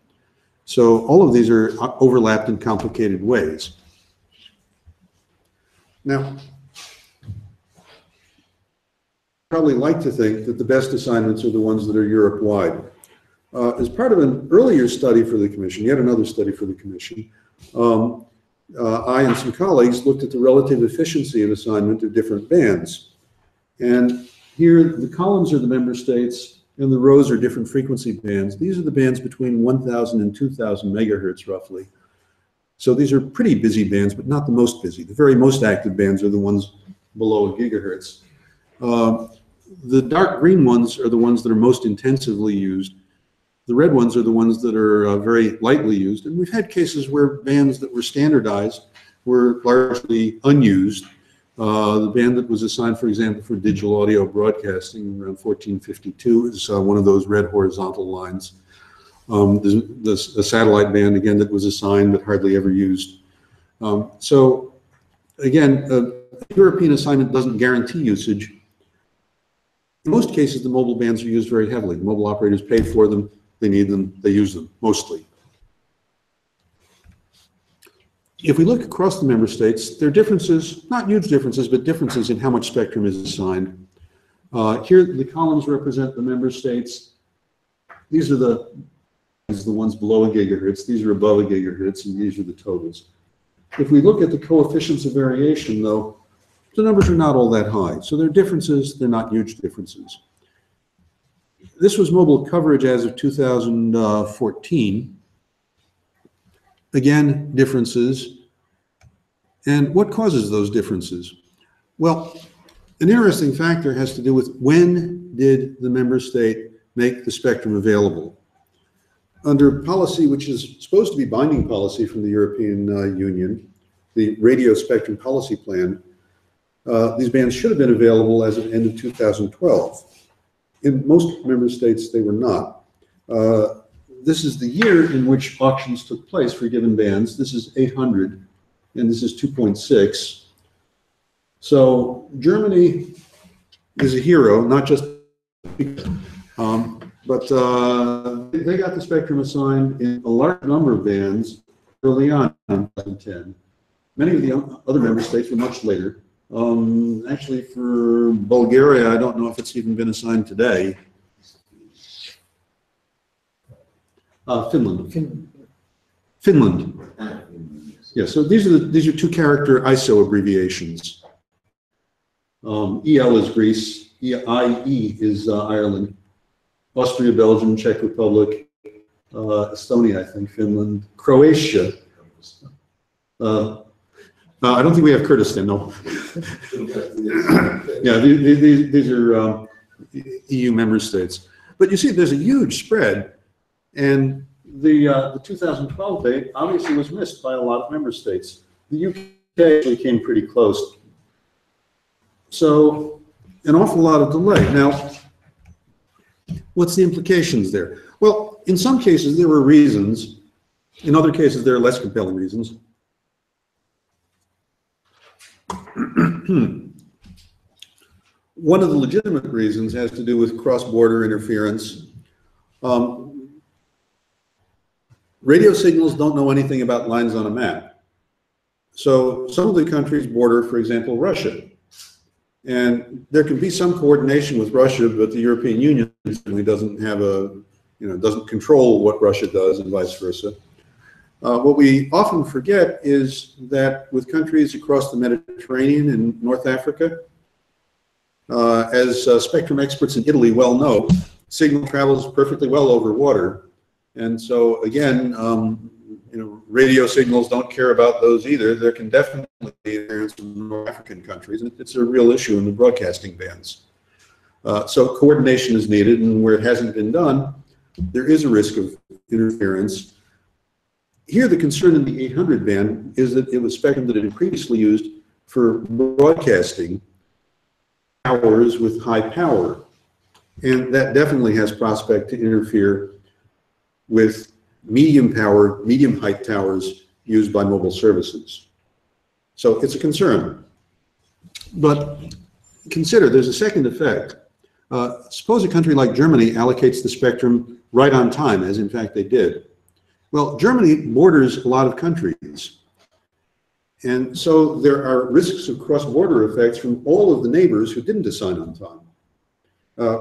So all of these are overlapped in complicated ways. Now, probably like to think that the best assignments are the ones that are Europe-wide. As part of an earlier study for the Commission, yet another study for the Commission, I and some colleagues looked at the relative efficiency of assignment of different bands. And here the columns are the member states and the rows are different frequency bands. These are the bands between 1,000 and 2,000 megahertz roughly. So these are pretty busy bands, but not the most busy. The very most active bands are the ones below a gigahertz. The dark green ones are the ones that are most intensively used. The red ones are the ones that are very lightly used. And we've had cases where bands that were standardized were largely unused. The band that was assigned, for example, for digital audio broadcasting around 1452 is one of those red horizontal lines. The satellite band, again, that was assigned but hardly ever used. So, again, European assignment doesn't guarantee usage. In most cases, the mobile bands are used very heavily. The mobile operators pay for them, they need them, they use them, mostly. If we look across the member states, there are differences, not huge differences, but differences in how much spectrum is assigned. Here, the columns represent the member states. These are the ones below a gigahertz, these are above a gigahertz, and these are the totals. If we look at the coefficients of variation, though, the numbers are not all that high. So there are differences, they're not huge differences. This was mobile coverage as of 2014. Again, differences. And what causes those differences? Well, an interesting factor has to do with when did the member state make the spectrum available? Under policy, which is supposed to be binding policy from the European Union, the Radio Spectrum Policy Plan, these bands should have been available as of the end of 2012. In most member states, they were not. This is the year in which auctions took place for given bands. This is 800, and this is 2.6. So Germany is a hero, not just but they got the spectrum assigned in a large number of bands early on in 2010. Many of the other member states were much later. Actually, for Bulgaria, I don't know if it's even been assigned today. Finland. Finland. Yeah, so these are two-character ISO abbreviations. EL is Greece, IE is Ireland, Austria, Belgium, Czech Republic, Estonia, I think, Finland, Croatia. I don't think we have Kurdistan, no. Yeah, these are EU member states. But you see, there's a huge spread, and the 2012 date obviously was missed by a lot of member states. The UK actually came pretty close. So, an awful lot of delay. Now, what's the implications there? Well, in some cases there were reasons. In other cases there are less compelling reasons. One of the legitimate reasons has to do with cross-border interference. Radio signals don't know anything about lines on a map. So some of the countries border, for example, Russia. And there can be some coordination with Russia, but the European Union certainly doesn't have doesn't control what Russia does and vice versa. What we often forget is that with countries across the Mediterranean and North Africa, as spectrum experts in Italy well know, signal travels perfectly well over water. And so again, radio signals don't care about those either. There can definitely be interference from North African countries, and it's a real issue in the broadcasting bands. So coordination is needed, and where it hasn't been done, there is a risk of interference. Here, the concern in the 800 band is that it was spectrum that had been previously used for broadcasting towers with high power, and that definitely has prospect to interfere with medium power, medium height towers used by mobile services. So it's a concern. But consider there's a second effect. Suppose a country like Germany allocates the spectrum right on time, as in fact they did. Well, Germany borders a lot of countries. And so there are risks of cross-border effects from all of the neighbors who didn't assign on time,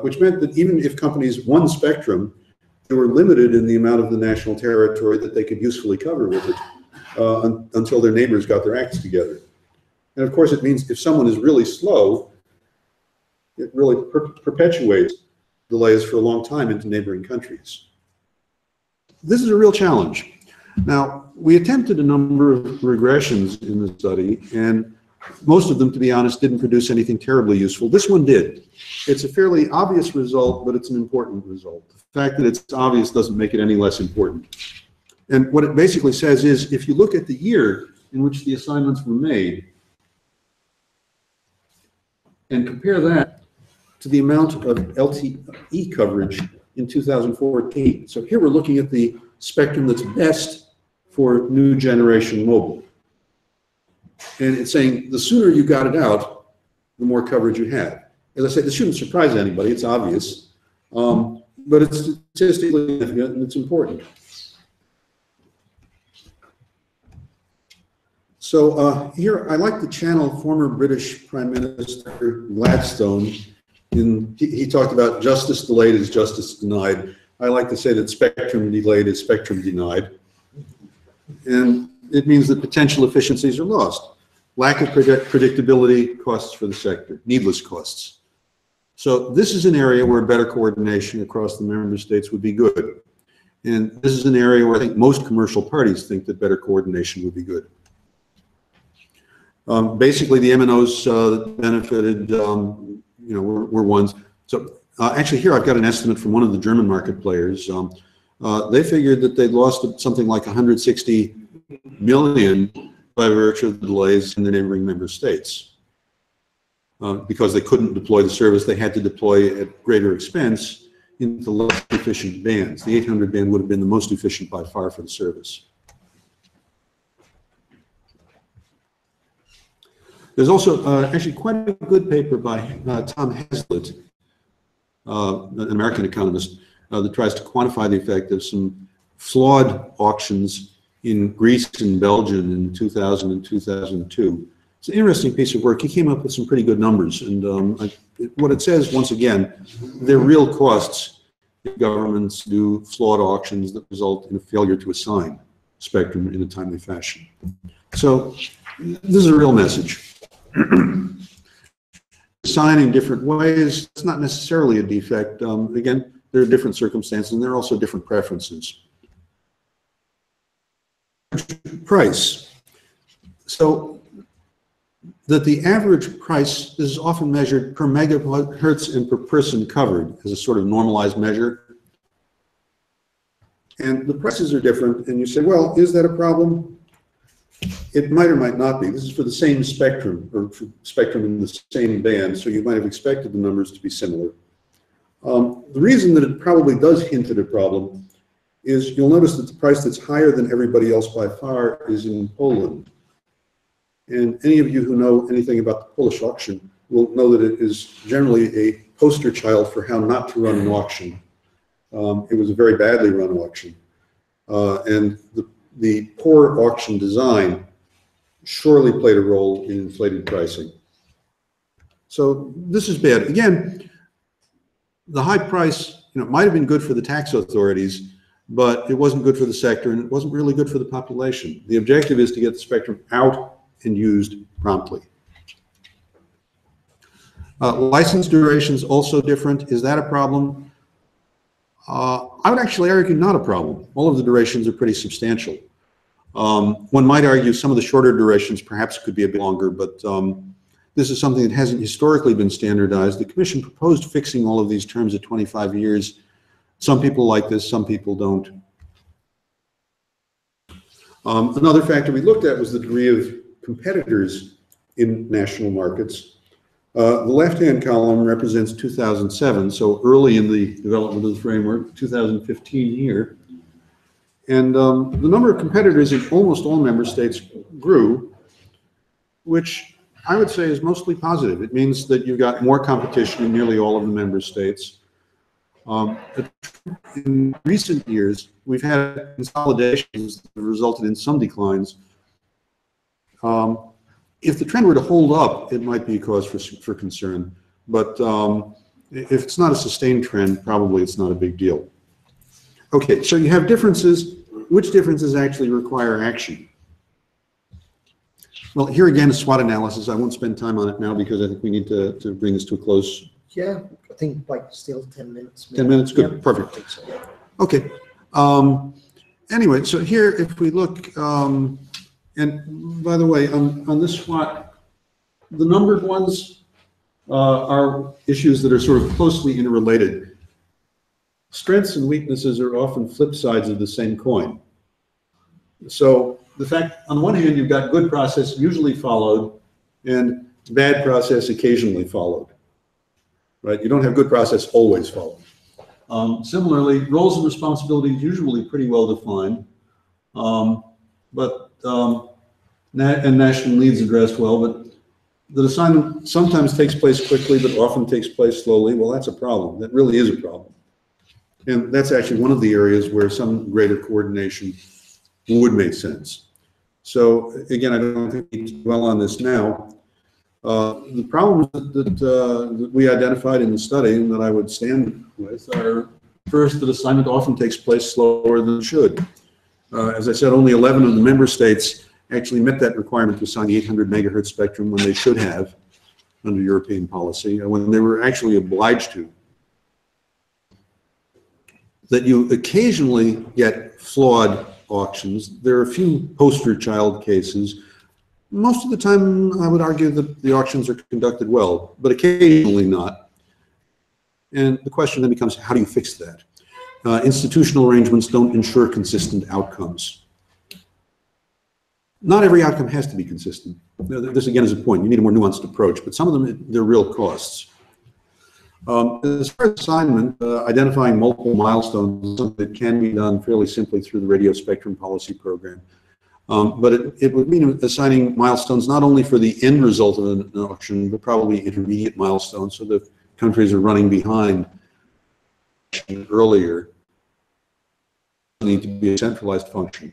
which meant that even if companies won spectrum, they were limited in the amount of the national territory that they could usefully cover with it until their neighbors got their acts together. And of course, it means if someone is really slow, it really perpetuates delays for a long time into neighboring countries. This is a real challenge. Now, we attempted a number of regressions in the study, and most of them, to be honest, didn't produce anything terribly useful. This one did. It's a fairly obvious result, but it's an important result. The fact that it's obvious doesn't make it any less important. And what it basically says is, if you look at the year in which the assignments were made, and compare that to the amount of LTE coverage in 2014. So here we're looking at the spectrum that's best for new generation mobile. And it's saying the sooner you got it out, the more coverage you had. As I said, this shouldn't surprise anybody, it's obvious, but it's statistically significant and it's important. So here, I like to channel former British Prime Minister Gladstone. He talked about justice delayed is justice denied. I like to say that spectrum delayed is spectrum denied. And it means that potential efficiencies are lost. Lack of predictability, costs for the sector, needless costs. So this is an area where better coordination across the member states would be good. And this is an area where I think most commercial parties think that better coordination would be good. Basically, the MNOs that benefited, were ones. So actually here I've got an estimate from one of the German market players. They figured that they lost something like 160 million by virtue of the delays in the neighboring member states. Because they couldn't deploy the service, they had to deploy at greater expense into less efficient bands. The 800 band would have been the most efficient by far for the service. There's also actually quite a good paper by Tom Hazlitt, an American economist, that tries to quantify the effect of some flawed auctions in Greece and Belgium in 2000 and 2002. It's an interesting piece of work. He came up with some pretty good numbers, and what it says, once again, there are real costs if governments do flawed auctions that result in a failure to assign spectrum in a timely fashion. So this is a real message. Assigning different ways, it's not necessarily a defect. Again, there are different circumstances, and there are also different preferences. Price. So that the average price is often measured per megahertz and per person covered as a sort of normalized measure. And the prices are different, and you say, well, is that a problem? It might or might not be. This is for the same spectrum, or for spectrum in the same band, so you might have expected the numbers to be similar. The reason that it probably does hint at a problem is you'll notice that the price that's higher than everybody else by far is in Poland. And any of you who know anything about the Polish auction will know that it is generally a poster child for how not to run an auction. It was a very badly run auction. And the poor auction design surely played a role in inflated pricing. So this is bad. Again, the high price, might have been good for the tax authorities, but it wasn't good for the sector, and it wasn't really good for the population. The objective is to get the spectrum out and used promptly. License durations also different. Is that a problem? I would actually argue not a problem. All of the durations are pretty substantial. One might argue some of the shorter durations perhaps could be a bit longer, but this is something that hasn't historically been standardized. The Commission proposed fixing all of these terms at 25 years. Some people like this, some people don't. Another factor we looked at was the degree of competitors in national markets. The left-hand column represents 2007, so early in the development of the framework, 2015 here. And the number of competitors in almost all member states grew, which I would say is mostly positive. It means that you've got more competition in nearly all of the member states. In recent years, we've had consolidations that have resulted in some declines. If the trend were to hold up, it might be a cause for concern. But if it's not a sustained trend, probably it's not a big deal. Okay, so you have differences. Which differences actually require action? Well, here again, a SWOT analysis. I won't spend time on it now because I think we need to bring this to a close. Yeah, I think still 10 minutes. 10 minutes, good, yeah, perfect. So, yeah. Okay. Anyway, so here, if we look, and by the way, on this SWOT, the numbered ones are issues that are sort of closely interrelated. Strengths and weaknesses are often flip sides of the same coin. So the fact, on the one hand, you've got good process usually followed and bad process occasionally followed, right? You don't have good process always followed. Similarly, roles and responsibilities usually pretty well defined, and national needs addressed well, but the assignment sometimes takes place quickly, but often takes place slowly. Well, that's a problem. That really is a problem. And that's actually one of the areas where some greater coordination would make sense. So again, I don't think we need to dwell on this now. The problems that we identified in the study and that I would stand with are, first, that assignment often takes place slower than it should. As I said, only 11 of the member states actually met that requirement to assign the 800 megahertz spectrum when they should have under European policy, when they were actually obliged to. That you occasionally get flawed auctions. There are a few poster child cases. Most of the time, I would argue that the auctions are conducted well, but occasionally not. And the question then becomes, how do you fix that? Institutional arrangements don't ensure consistent outcomes. Not every outcome has to be consistent. This again is a point. You need a more nuanced approach, but some of them, they're real costs. As far as assignment, identifying multiple milestones is something that can be done fairly simply through the radio spectrum policy program. But it would mean assigning milestones not only for the end result of an auction, but probably intermediate milestones, so that countries are running behind earlier. Need to be a centralized function.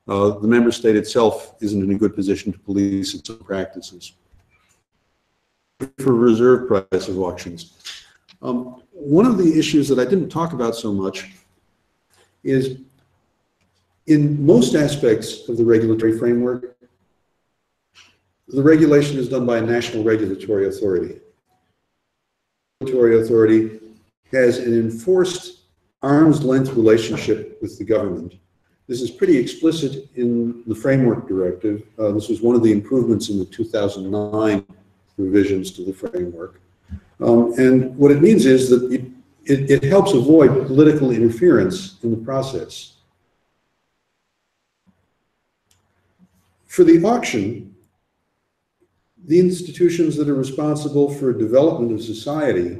The member state itself isn't in a good position to police its own practices. For reserve price of auctions. One of the issues that I didn't talk about so much is in most aspects of the regulatory framework, the regulation is done by a national regulatory authority. The regulatory authority has an enforced arm's length relationship with the government. This is pretty explicit in the framework directive. This was one of the improvements in the 2009 revisions to the framework. And what it means is that it helps avoid political interference in the process. For the auction, the institutions that are responsible for development of society,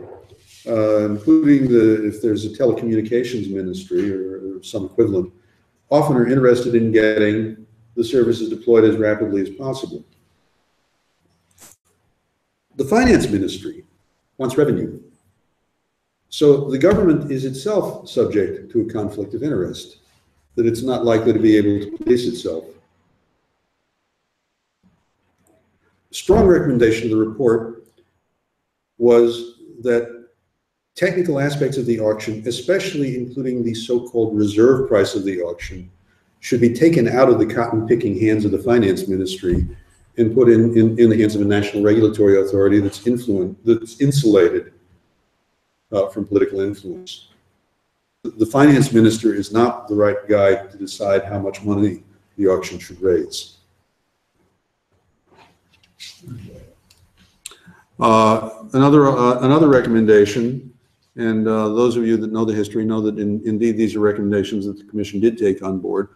including if there's a telecommunications ministry or some equivalent, often are interested in getting the services deployed as rapidly as possible. The finance ministry wants revenue. So the government is itself subject to a conflict of interest that it's not likely to be able to police itself. A strong recommendation of the report was that technical aspects of the auction, especially including the so-called reserve price of the auction, should be taken out of the cotton-picking hands of the finance ministry and put in the hands of a national regulatory authority that's insulated from political influence. The finance minister is not the right guy to decide how much money the auction should raise. Another recommendation, and those of you that know the history know that indeed these are recommendations that the Commission did take on board,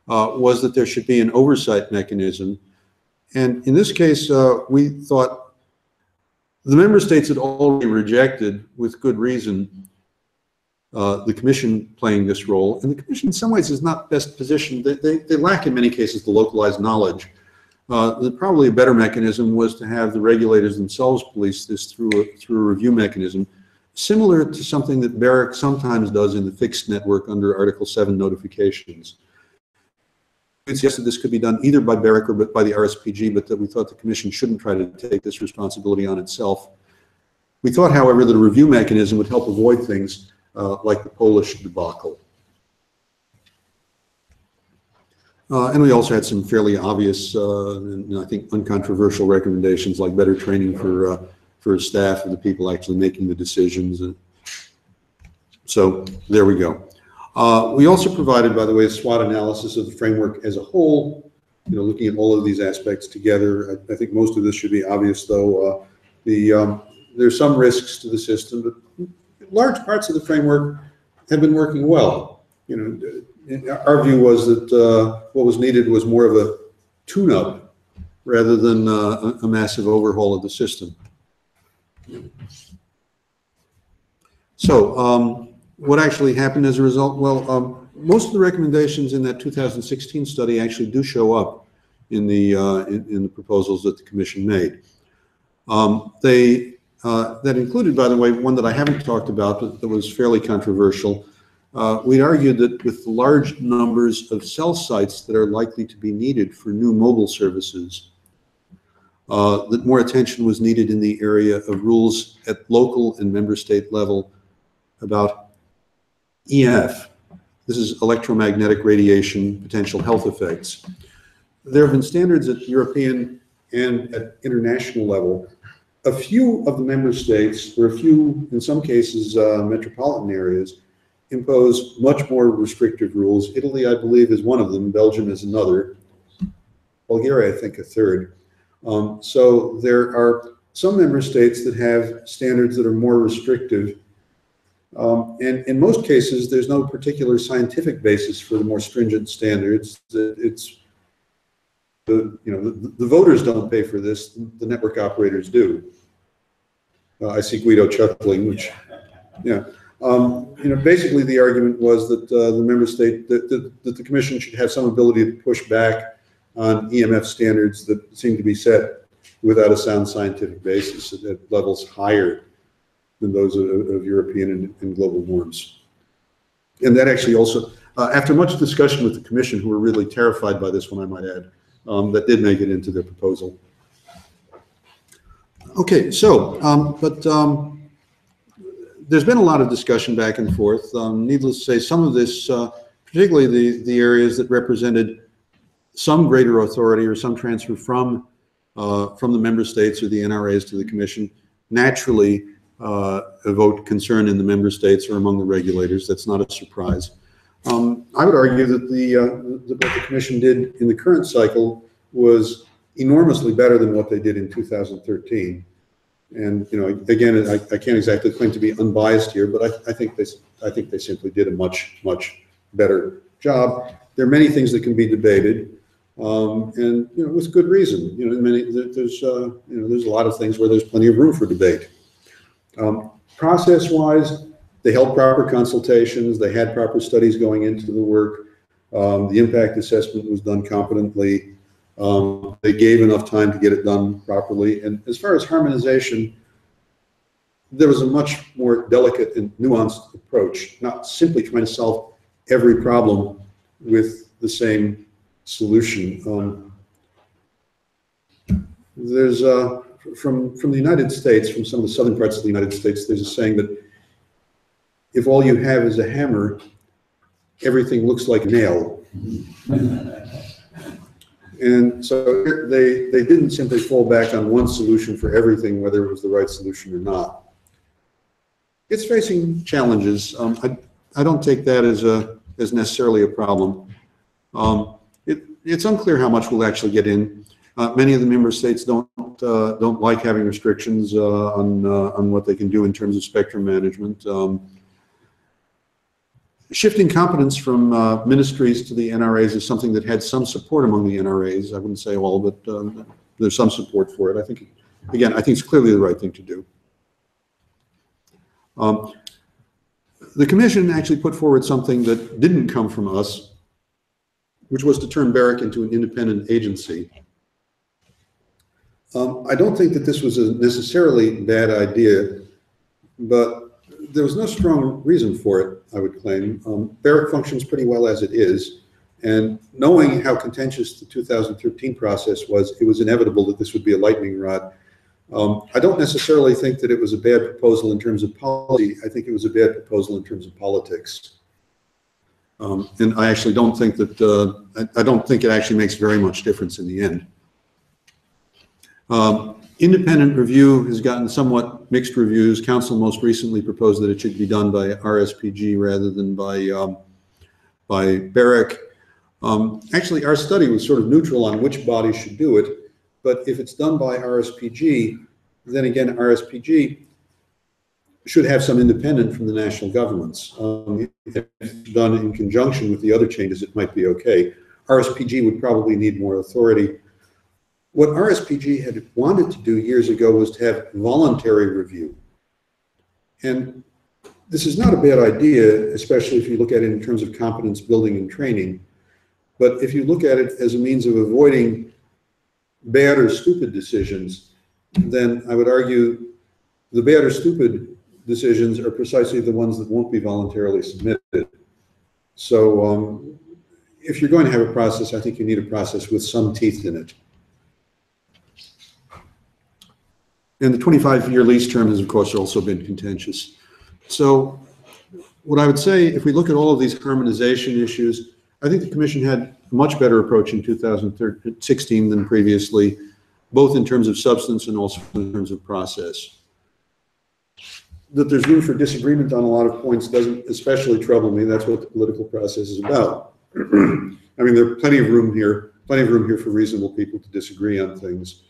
was that there should be an oversight mechanism. And in this case, we thought the member states had already rejected, with good reason, the Commission playing this role. And the Commission in some ways is not best positioned. They lack in many cases the localized knowledge. Probably a better mechanism was to have the regulators themselves police this through a review mechanism, similar to something that BEREC sometimes does in the fixed network under Article 7 notifications. We suggested this could be done either by BEREC or by the RSPG, but that we thought the Commission shouldn't try to take this responsibility on itself. We thought, however, that a review mechanism would help avoid things like the Polish debacle. And we also had some fairly obvious, and I think uncontroversial recommendations, like better training for staff and the people actually making the decisions. So there we go. We also provided, by the way, a SWOT analysis of the framework as a whole, looking at all of these aspects together. I think most of this should be obvious, though. There's some risks to the system, but large parts of the framework have been working well. Our view was that what was needed was more of a tune-up rather than a massive overhaul of the system. So what actually happened as a result? Well, most of the recommendations in that 2016 study actually do show up in the proposals that the Commission made. That included, by the way, one that I haven't talked about, but that was fairly controversial. We argued that with the large numbers of cell sites that are likely to be needed for new mobile services, that more attention was needed in the area of rules at local and member state level about EF. This is electromagnetic radiation potential health effects. There have been standards at European and at international level. A few of the member states, or a few, in some cases, metropolitan areas, impose much more restrictive rules. Italy, I believe, is one of them. Belgium is another. Bulgaria, I think, a third. So there are some member states that have standards that are more restrictive. And in most cases, there's no particular scientific basis for the more stringent standards. It's the voters don't pay for this; the network operators do. I see Guido chuckling, which, yeah. Basically the argument was that the member state, that the Commission should have some ability to push back on EMF standards that seem to be set without a sound scientific basis at levels higher than those of European and global norms. And that actually also, after much discussion with the Commission, who were really terrified by this one, I might add, that did make it into their proposal. Okay, so, there's been a lot of discussion back and forth. Needless to say, some of this, particularly the areas that represented some greater authority or some transfer from the member states or the NRAs to the Commission, naturally evoked concern in the member states or among the regulators. That's not a surprise. I would argue that what the Commission did in the current cycle was enormously better than what they did in 2013. And again, I can't exactly claim to be unbiased here, but I think they simply did a much better job. There are many things that can be debated, and with good reason. There's a lot of things where there's plenty of room for debate. Process-wise, they held proper consultations. They had proper studies going into the work. The impact assessment was done competently. They gave enough time to get it done properly. And as far as harmonization, there was a much more delicate and nuanced approach, not simply trying to solve every problem with the same solution. There's from the United States, from some of the southern parts of the United States, there's a saying that if all you have is a hammer, everything looks like a nail. And so they didn't simply fall back on one solution for everything, whether it was the right solution or not. It's facing challenges. I don't take that as necessarily a problem. It's unclear how much we'll actually get in. Many of the member states don't like having restrictions on what they can do in terms of spectrum management. Shifting competence from ministries to the NRAs is something that had some support among the NRAs. I wouldn't say all, but there's some support for it. I think it's clearly the right thing to do. The Commission actually put forward something that didn't come from us, which was to turn BEREC into an independent agency. I don't think that this was a necessarily bad idea, but there was no strong reason for it, I would claim. BEREC functions pretty well as it is, and knowing how contentious the 2013 process was, it was inevitable that this would be a lightning rod. I don't necessarily think that it was a bad proposal in terms of policy. I think it was a bad proposal in terms of politics. And I actually don't think that, I don't think it actually makes very much difference in the end. Independent review has gotten somewhat mixed reviews. Council most recently proposed that it should be done by RSPG rather than by BEREC. Actually, our study was sort of neutral on which body should do it, but if it's done by RSPG, then again, RSPG should have some independence from the national governments. If it's done in conjunction with the other changes, it might be okay. RSPG would probably need more authority. What RSPG had wanted to do years ago was to have voluntary review. And this is not a bad idea, especially if you look at it in terms of competence building and training. But if you look at it as a means of avoiding bad or stupid decisions, then I would argue the bad or stupid decisions are precisely the ones that won't be voluntarily submitted. So if you're going to have a process, I think you need a process with some teeth in it. And the 25-year lease term has, of course, also been contentious. So what I would say, if we look at all of these harmonization issues, I think the Commission had a much better approach in 2016 than previously, both in terms of substance and also in terms of process. That there's room for disagreement on a lot of points doesn't especially trouble me. That's what the political process is about. I mean, there's plenty of room here for reasonable people to disagree on things.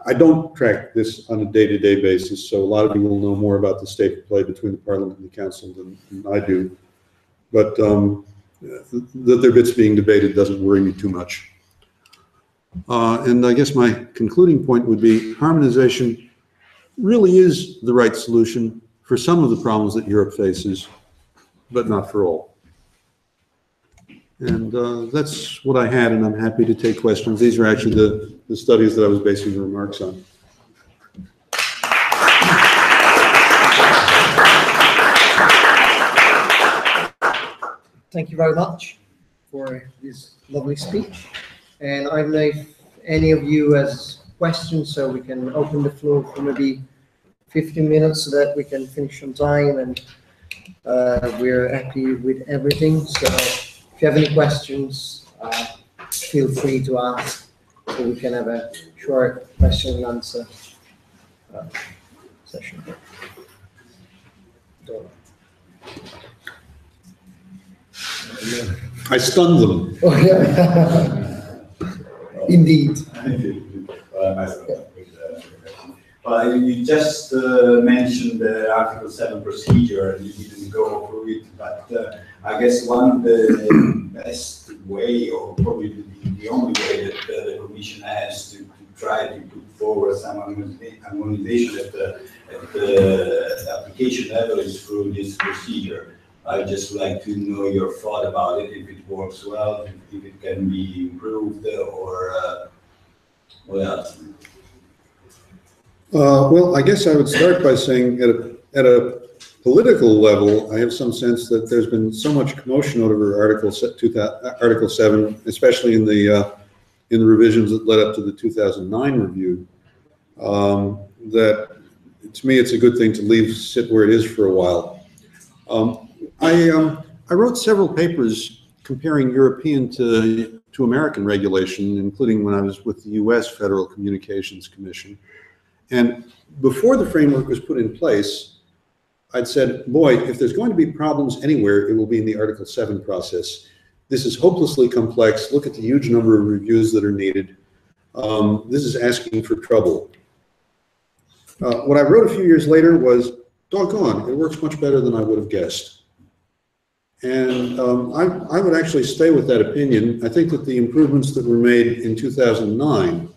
I don't track this on a day-to-day basis, so a lot of you will know more about the state of play between the Parliament and the Council than I do. But that there are bits being debated doesn't worry me too much. And I guess my concluding point would be harmonization really is the right solution for some of the problems that Europe faces, but not for all. And that's what I had, and I'm happy to take questions. These are actually the studies that I was basing the remarks on. Thank you very much for this lovely speech. And I don't know if any of you has questions, so we can open the floor for maybe 15 minutes so that we can finish on time, and we're happy with everything. So if you have any questions, feel free to ask, so we can have a short question and answer session. I stunned them. Oh, yeah. Indeed. You just mentioned the Article 7 procedure, and you didn't go through it, but I guess one of the best way, or probably the only way that the Commission has to try to put forward some harmonization at the application level is through this procedure. I'd just like to know your thought about it, if it works well, if it can be improved, or what else? Well, I guess I would start by saying at a political level, I have some sense that there's been so much commotion over Article 7, especially in the revisions that led up to the 2009 review, that to me it's a good thing to sit where it is for a while. I wrote several papers comparing European to American regulation, including when I was with the US Federal Communications Commission. And before the framework was put in place, I'd said, boy, if there's going to be problems anywhere, it will be in the Article 7 process. This is hopelessly complex. Look at the huge number of reviews that are needed. This is asking for trouble. What I wrote a few years later was, doggone, it works much better than I would have guessed. And I would actually stay with that opinion. I think that the improvements that were made in 2009,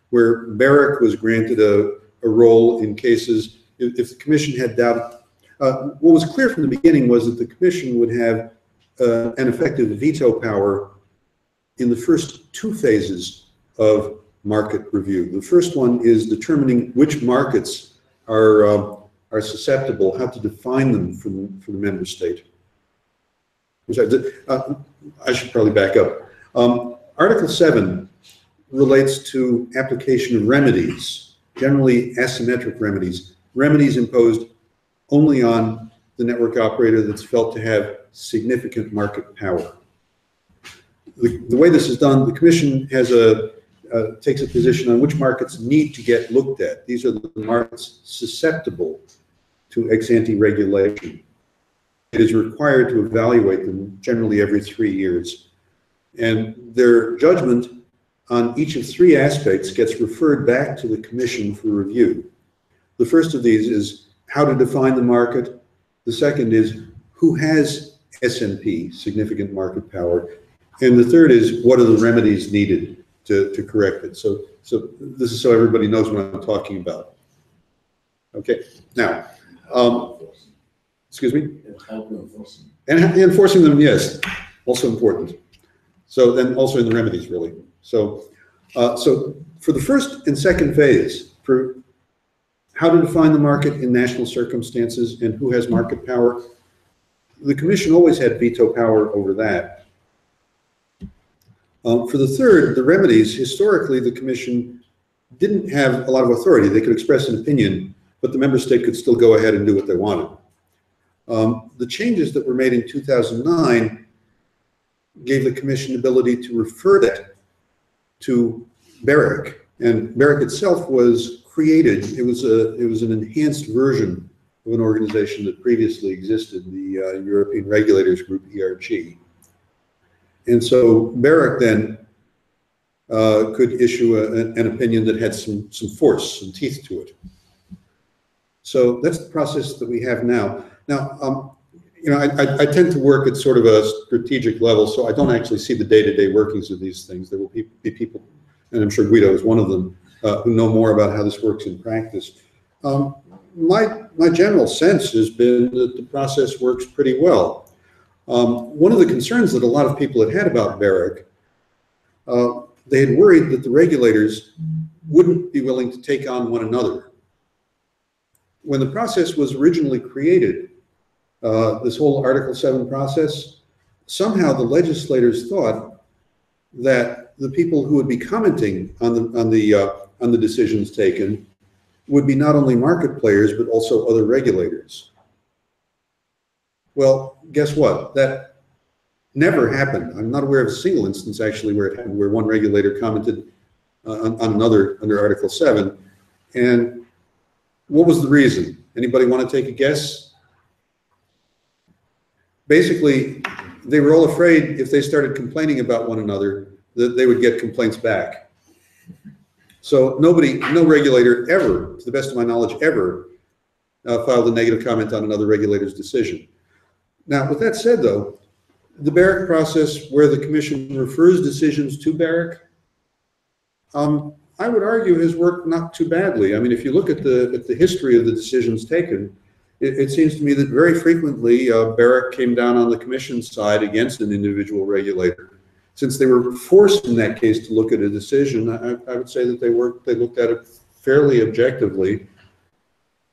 where BEREC was granted a role in cases, if the Commission had doubt, what was clear from the beginning was that the Commission would have an effective veto power in the first two phases of market review. The first one is determining which markets are susceptible, how to define them for the member state. Which I should probably back up. Article 7 relates to application of remedies, generally asymmetric remedies imposed only on the network operator that's felt to have significant market power. The way this is done, the Commission has takes a position on which markets need to get looked at. These are the markets susceptible to ex-ante regulation. It is required to evaluate them generally every 3 years. And their judgment on each of three aspects gets referred back to the Commission for review. The first of these is how to define the market. The second is who has SMP, significant market power. And the third is what are the remedies needed to correct it. So this is so everybody knows what I'm talking about. Okay, now, excuse me? And enforcing them, yes, also important. So then also in the remedies, really. So for the first and second phase, for how to define the market in national circumstances and who has market power, the Commission always had veto power over that. For the third, the remedies, historically the Commission didn't have a lot of authority. They could express an opinion, but the member state could still go ahead and do what they wanted. The changes that were made in 2009 gave the Commission ability to refer that to BEREC, and BEREC itself was created. It was an enhanced version of an organization that previously existed, the European Regulators Group, ERG. And so BEREC then could issue an opinion that had some force, some teeth to it. So that's the process that we have now. Now, you know, I tend to work at sort of a strategic level, so I don't actually see the day-to-day workings of these things. There will be people, and I'm sure Guido is one of them, who know more about how this works in practice. My general sense has been that the process works pretty well. One of the concerns that a lot of people had about BEREC, they had worried that the regulators wouldn't be willing to take on one another. When the process was originally created, this whole Article 7 process, somehow the legislators thought that the people who would be commenting on the decisions taken would be not only market players, but also other regulators. Well, guess what? That never happened. I'm not aware of a single instance actually where it happened, where one regulator commented on another under Article 7. And what was the reason? Anybody want to take a guess? Basically, they were all afraid if they started complaining about one another that they would get complaints back. So no regulator ever, to the best of my knowledge, ever filed a negative comment on another regulator's decision. Now, with that said, though, the BEREC process where the Commission refers decisions to BEREC, I would argue has worked not too badly. I mean, if you look at the history of the decisions taken, it seems to me that very frequently BEREC came down on the Commission's side against an individual regulator. Since they were forced in that case to look at a decision, I would say that they looked at it fairly objectively.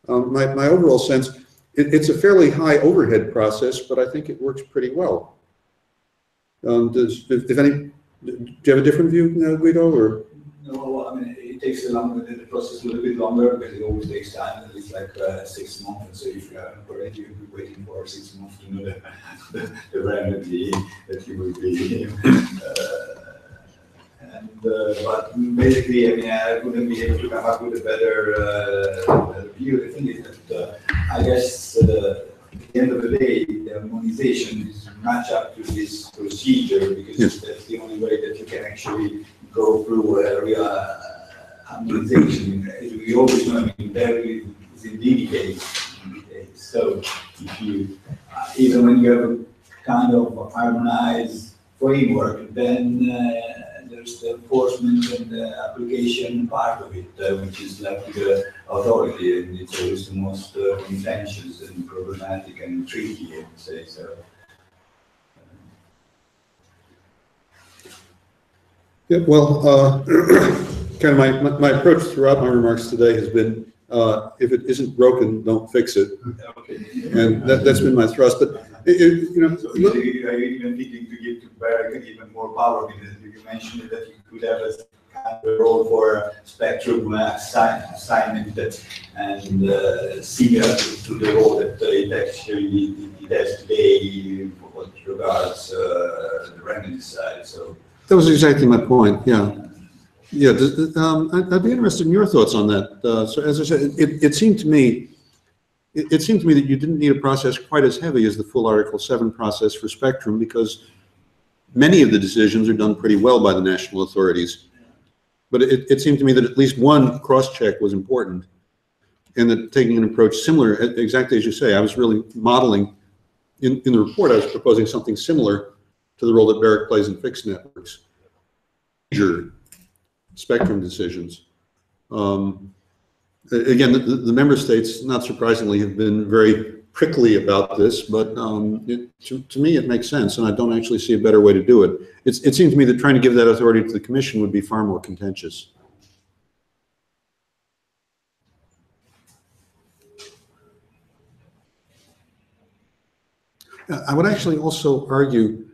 My overall sense, it's a fairly high overhead process, but I think it works pretty well. Do you have a different view, Guido, or? No, I mean, it takes the process a little bit longer because it always takes time. It's like 6 months. And so if you haven't already, you'll be waiting for 6 months to know the remedy that you will be. But basically, I mean, I wouldn't be able to come up with a better view. The thing is that I guess at the end of the day, the harmonization is match up to this procedure because that's the only way that you can actually go through a real harmonization. We always know, I mean, there is indeed the case. So if you, even when you have a kind of harmonized framework, then there's the enforcement and the application part of it, which is left to the authority, and it's always the most contentious and problematic and tricky, I would say. So. Yeah, well, kind of my approach throughout my remarks today has been, if it isn't broken, don't fix it. Okay. And that's been my thrust. But you know, so are you even thinking to give to BEREC even more power? Because you mentioned that you could have a kind of role for spectrum assignment and similar to the role that it actually has today for what regards the remedy side. So. That was exactly my point. Yeah, yeah. I'd be interested in your thoughts on that. So, as I said, it seemed to me, that you didn't need a process quite as heavy as the full Article 7 process for spectrum, because many of the decisions are done pretty well by the national authorities. But it seemed to me that at least one cross-check was important, and that taking an approach similar, exactly as you say, I was really modeling in the report. I was proposing something similar to the role that BEREC plays in fixed networks. Major spectrum decisions. Again, the member states, not surprisingly, have been very prickly about this, but to me it makes sense, and I don't actually see a better way to do it. It seems to me that trying to give that authority to the Commission would be far more contentious. I would actually also argue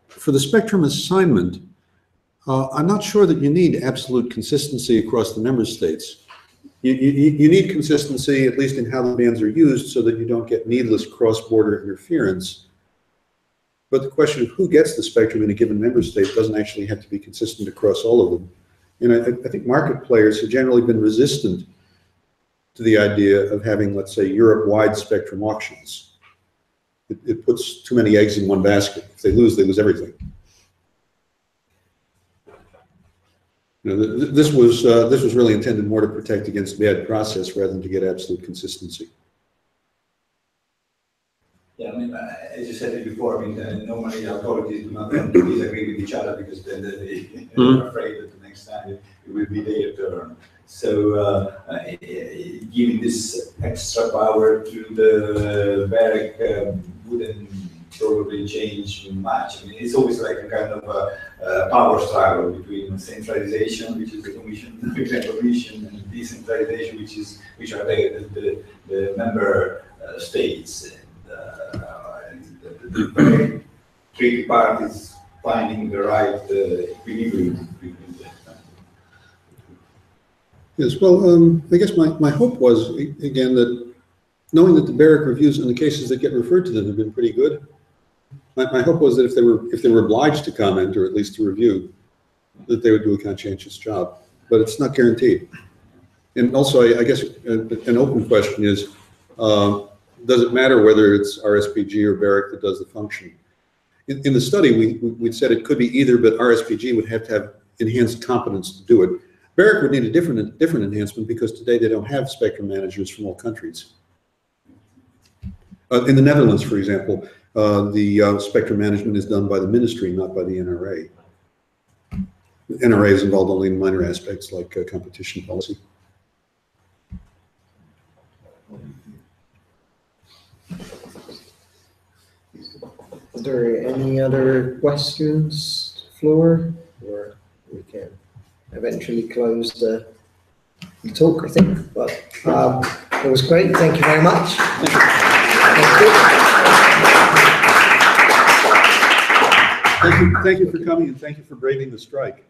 for the spectrum assignment, I'm not sure that you need absolute consistency across the member states. You need consistency, at least in how the bands are used, so that you don't get needless cross-border interference. But the question of who gets the spectrum in a given member state doesn't actually have to be consistent across all of them. And I think market players have generally been resistant to the idea of having, let's say, Europe-wide spectrum auctions. It puts too many eggs in one basket. If they lose everything. You know, this was really intended more to protect against bad process rather than to get absolute consistency. Yeah, I mean, as you said it before, I mean, normally authorities do not disagree with each other because they're afraid that the next time it will be their turn. So, giving this extra power to the BEREC wouldn't probably change much. I mean, it's always like a kind of a power struggle between centralization, which is the commission, and decentralization, which are the member states, and the very tricky part is finding the right equilibrium between them. Yes, well, I guess my hope was, again, that knowing that the BEREC reviews in the cases that get referred to them have been pretty good, my hope was that if they were obliged to comment, or at least to review, that they would do a conscientious job. But it's not guaranteed. And also, I guess an open question is, does it matter whether it's RSPG or BEREC that does the function? In the study, we said it could be either, but RSPG would have to have enhanced competence to do it. BEREC would need a different enhancement because today they don't have spectrum managers from all countries. In the Netherlands, for example, the spectrum management is done by the ministry, not by the NRA. The NRA is involved only in minor aspects like competition policy. Is there any other questions, floor, or we can eventually close the talk, I think, but it was great. Thank you very much. Thank you for coming, and thank you for braving the strike.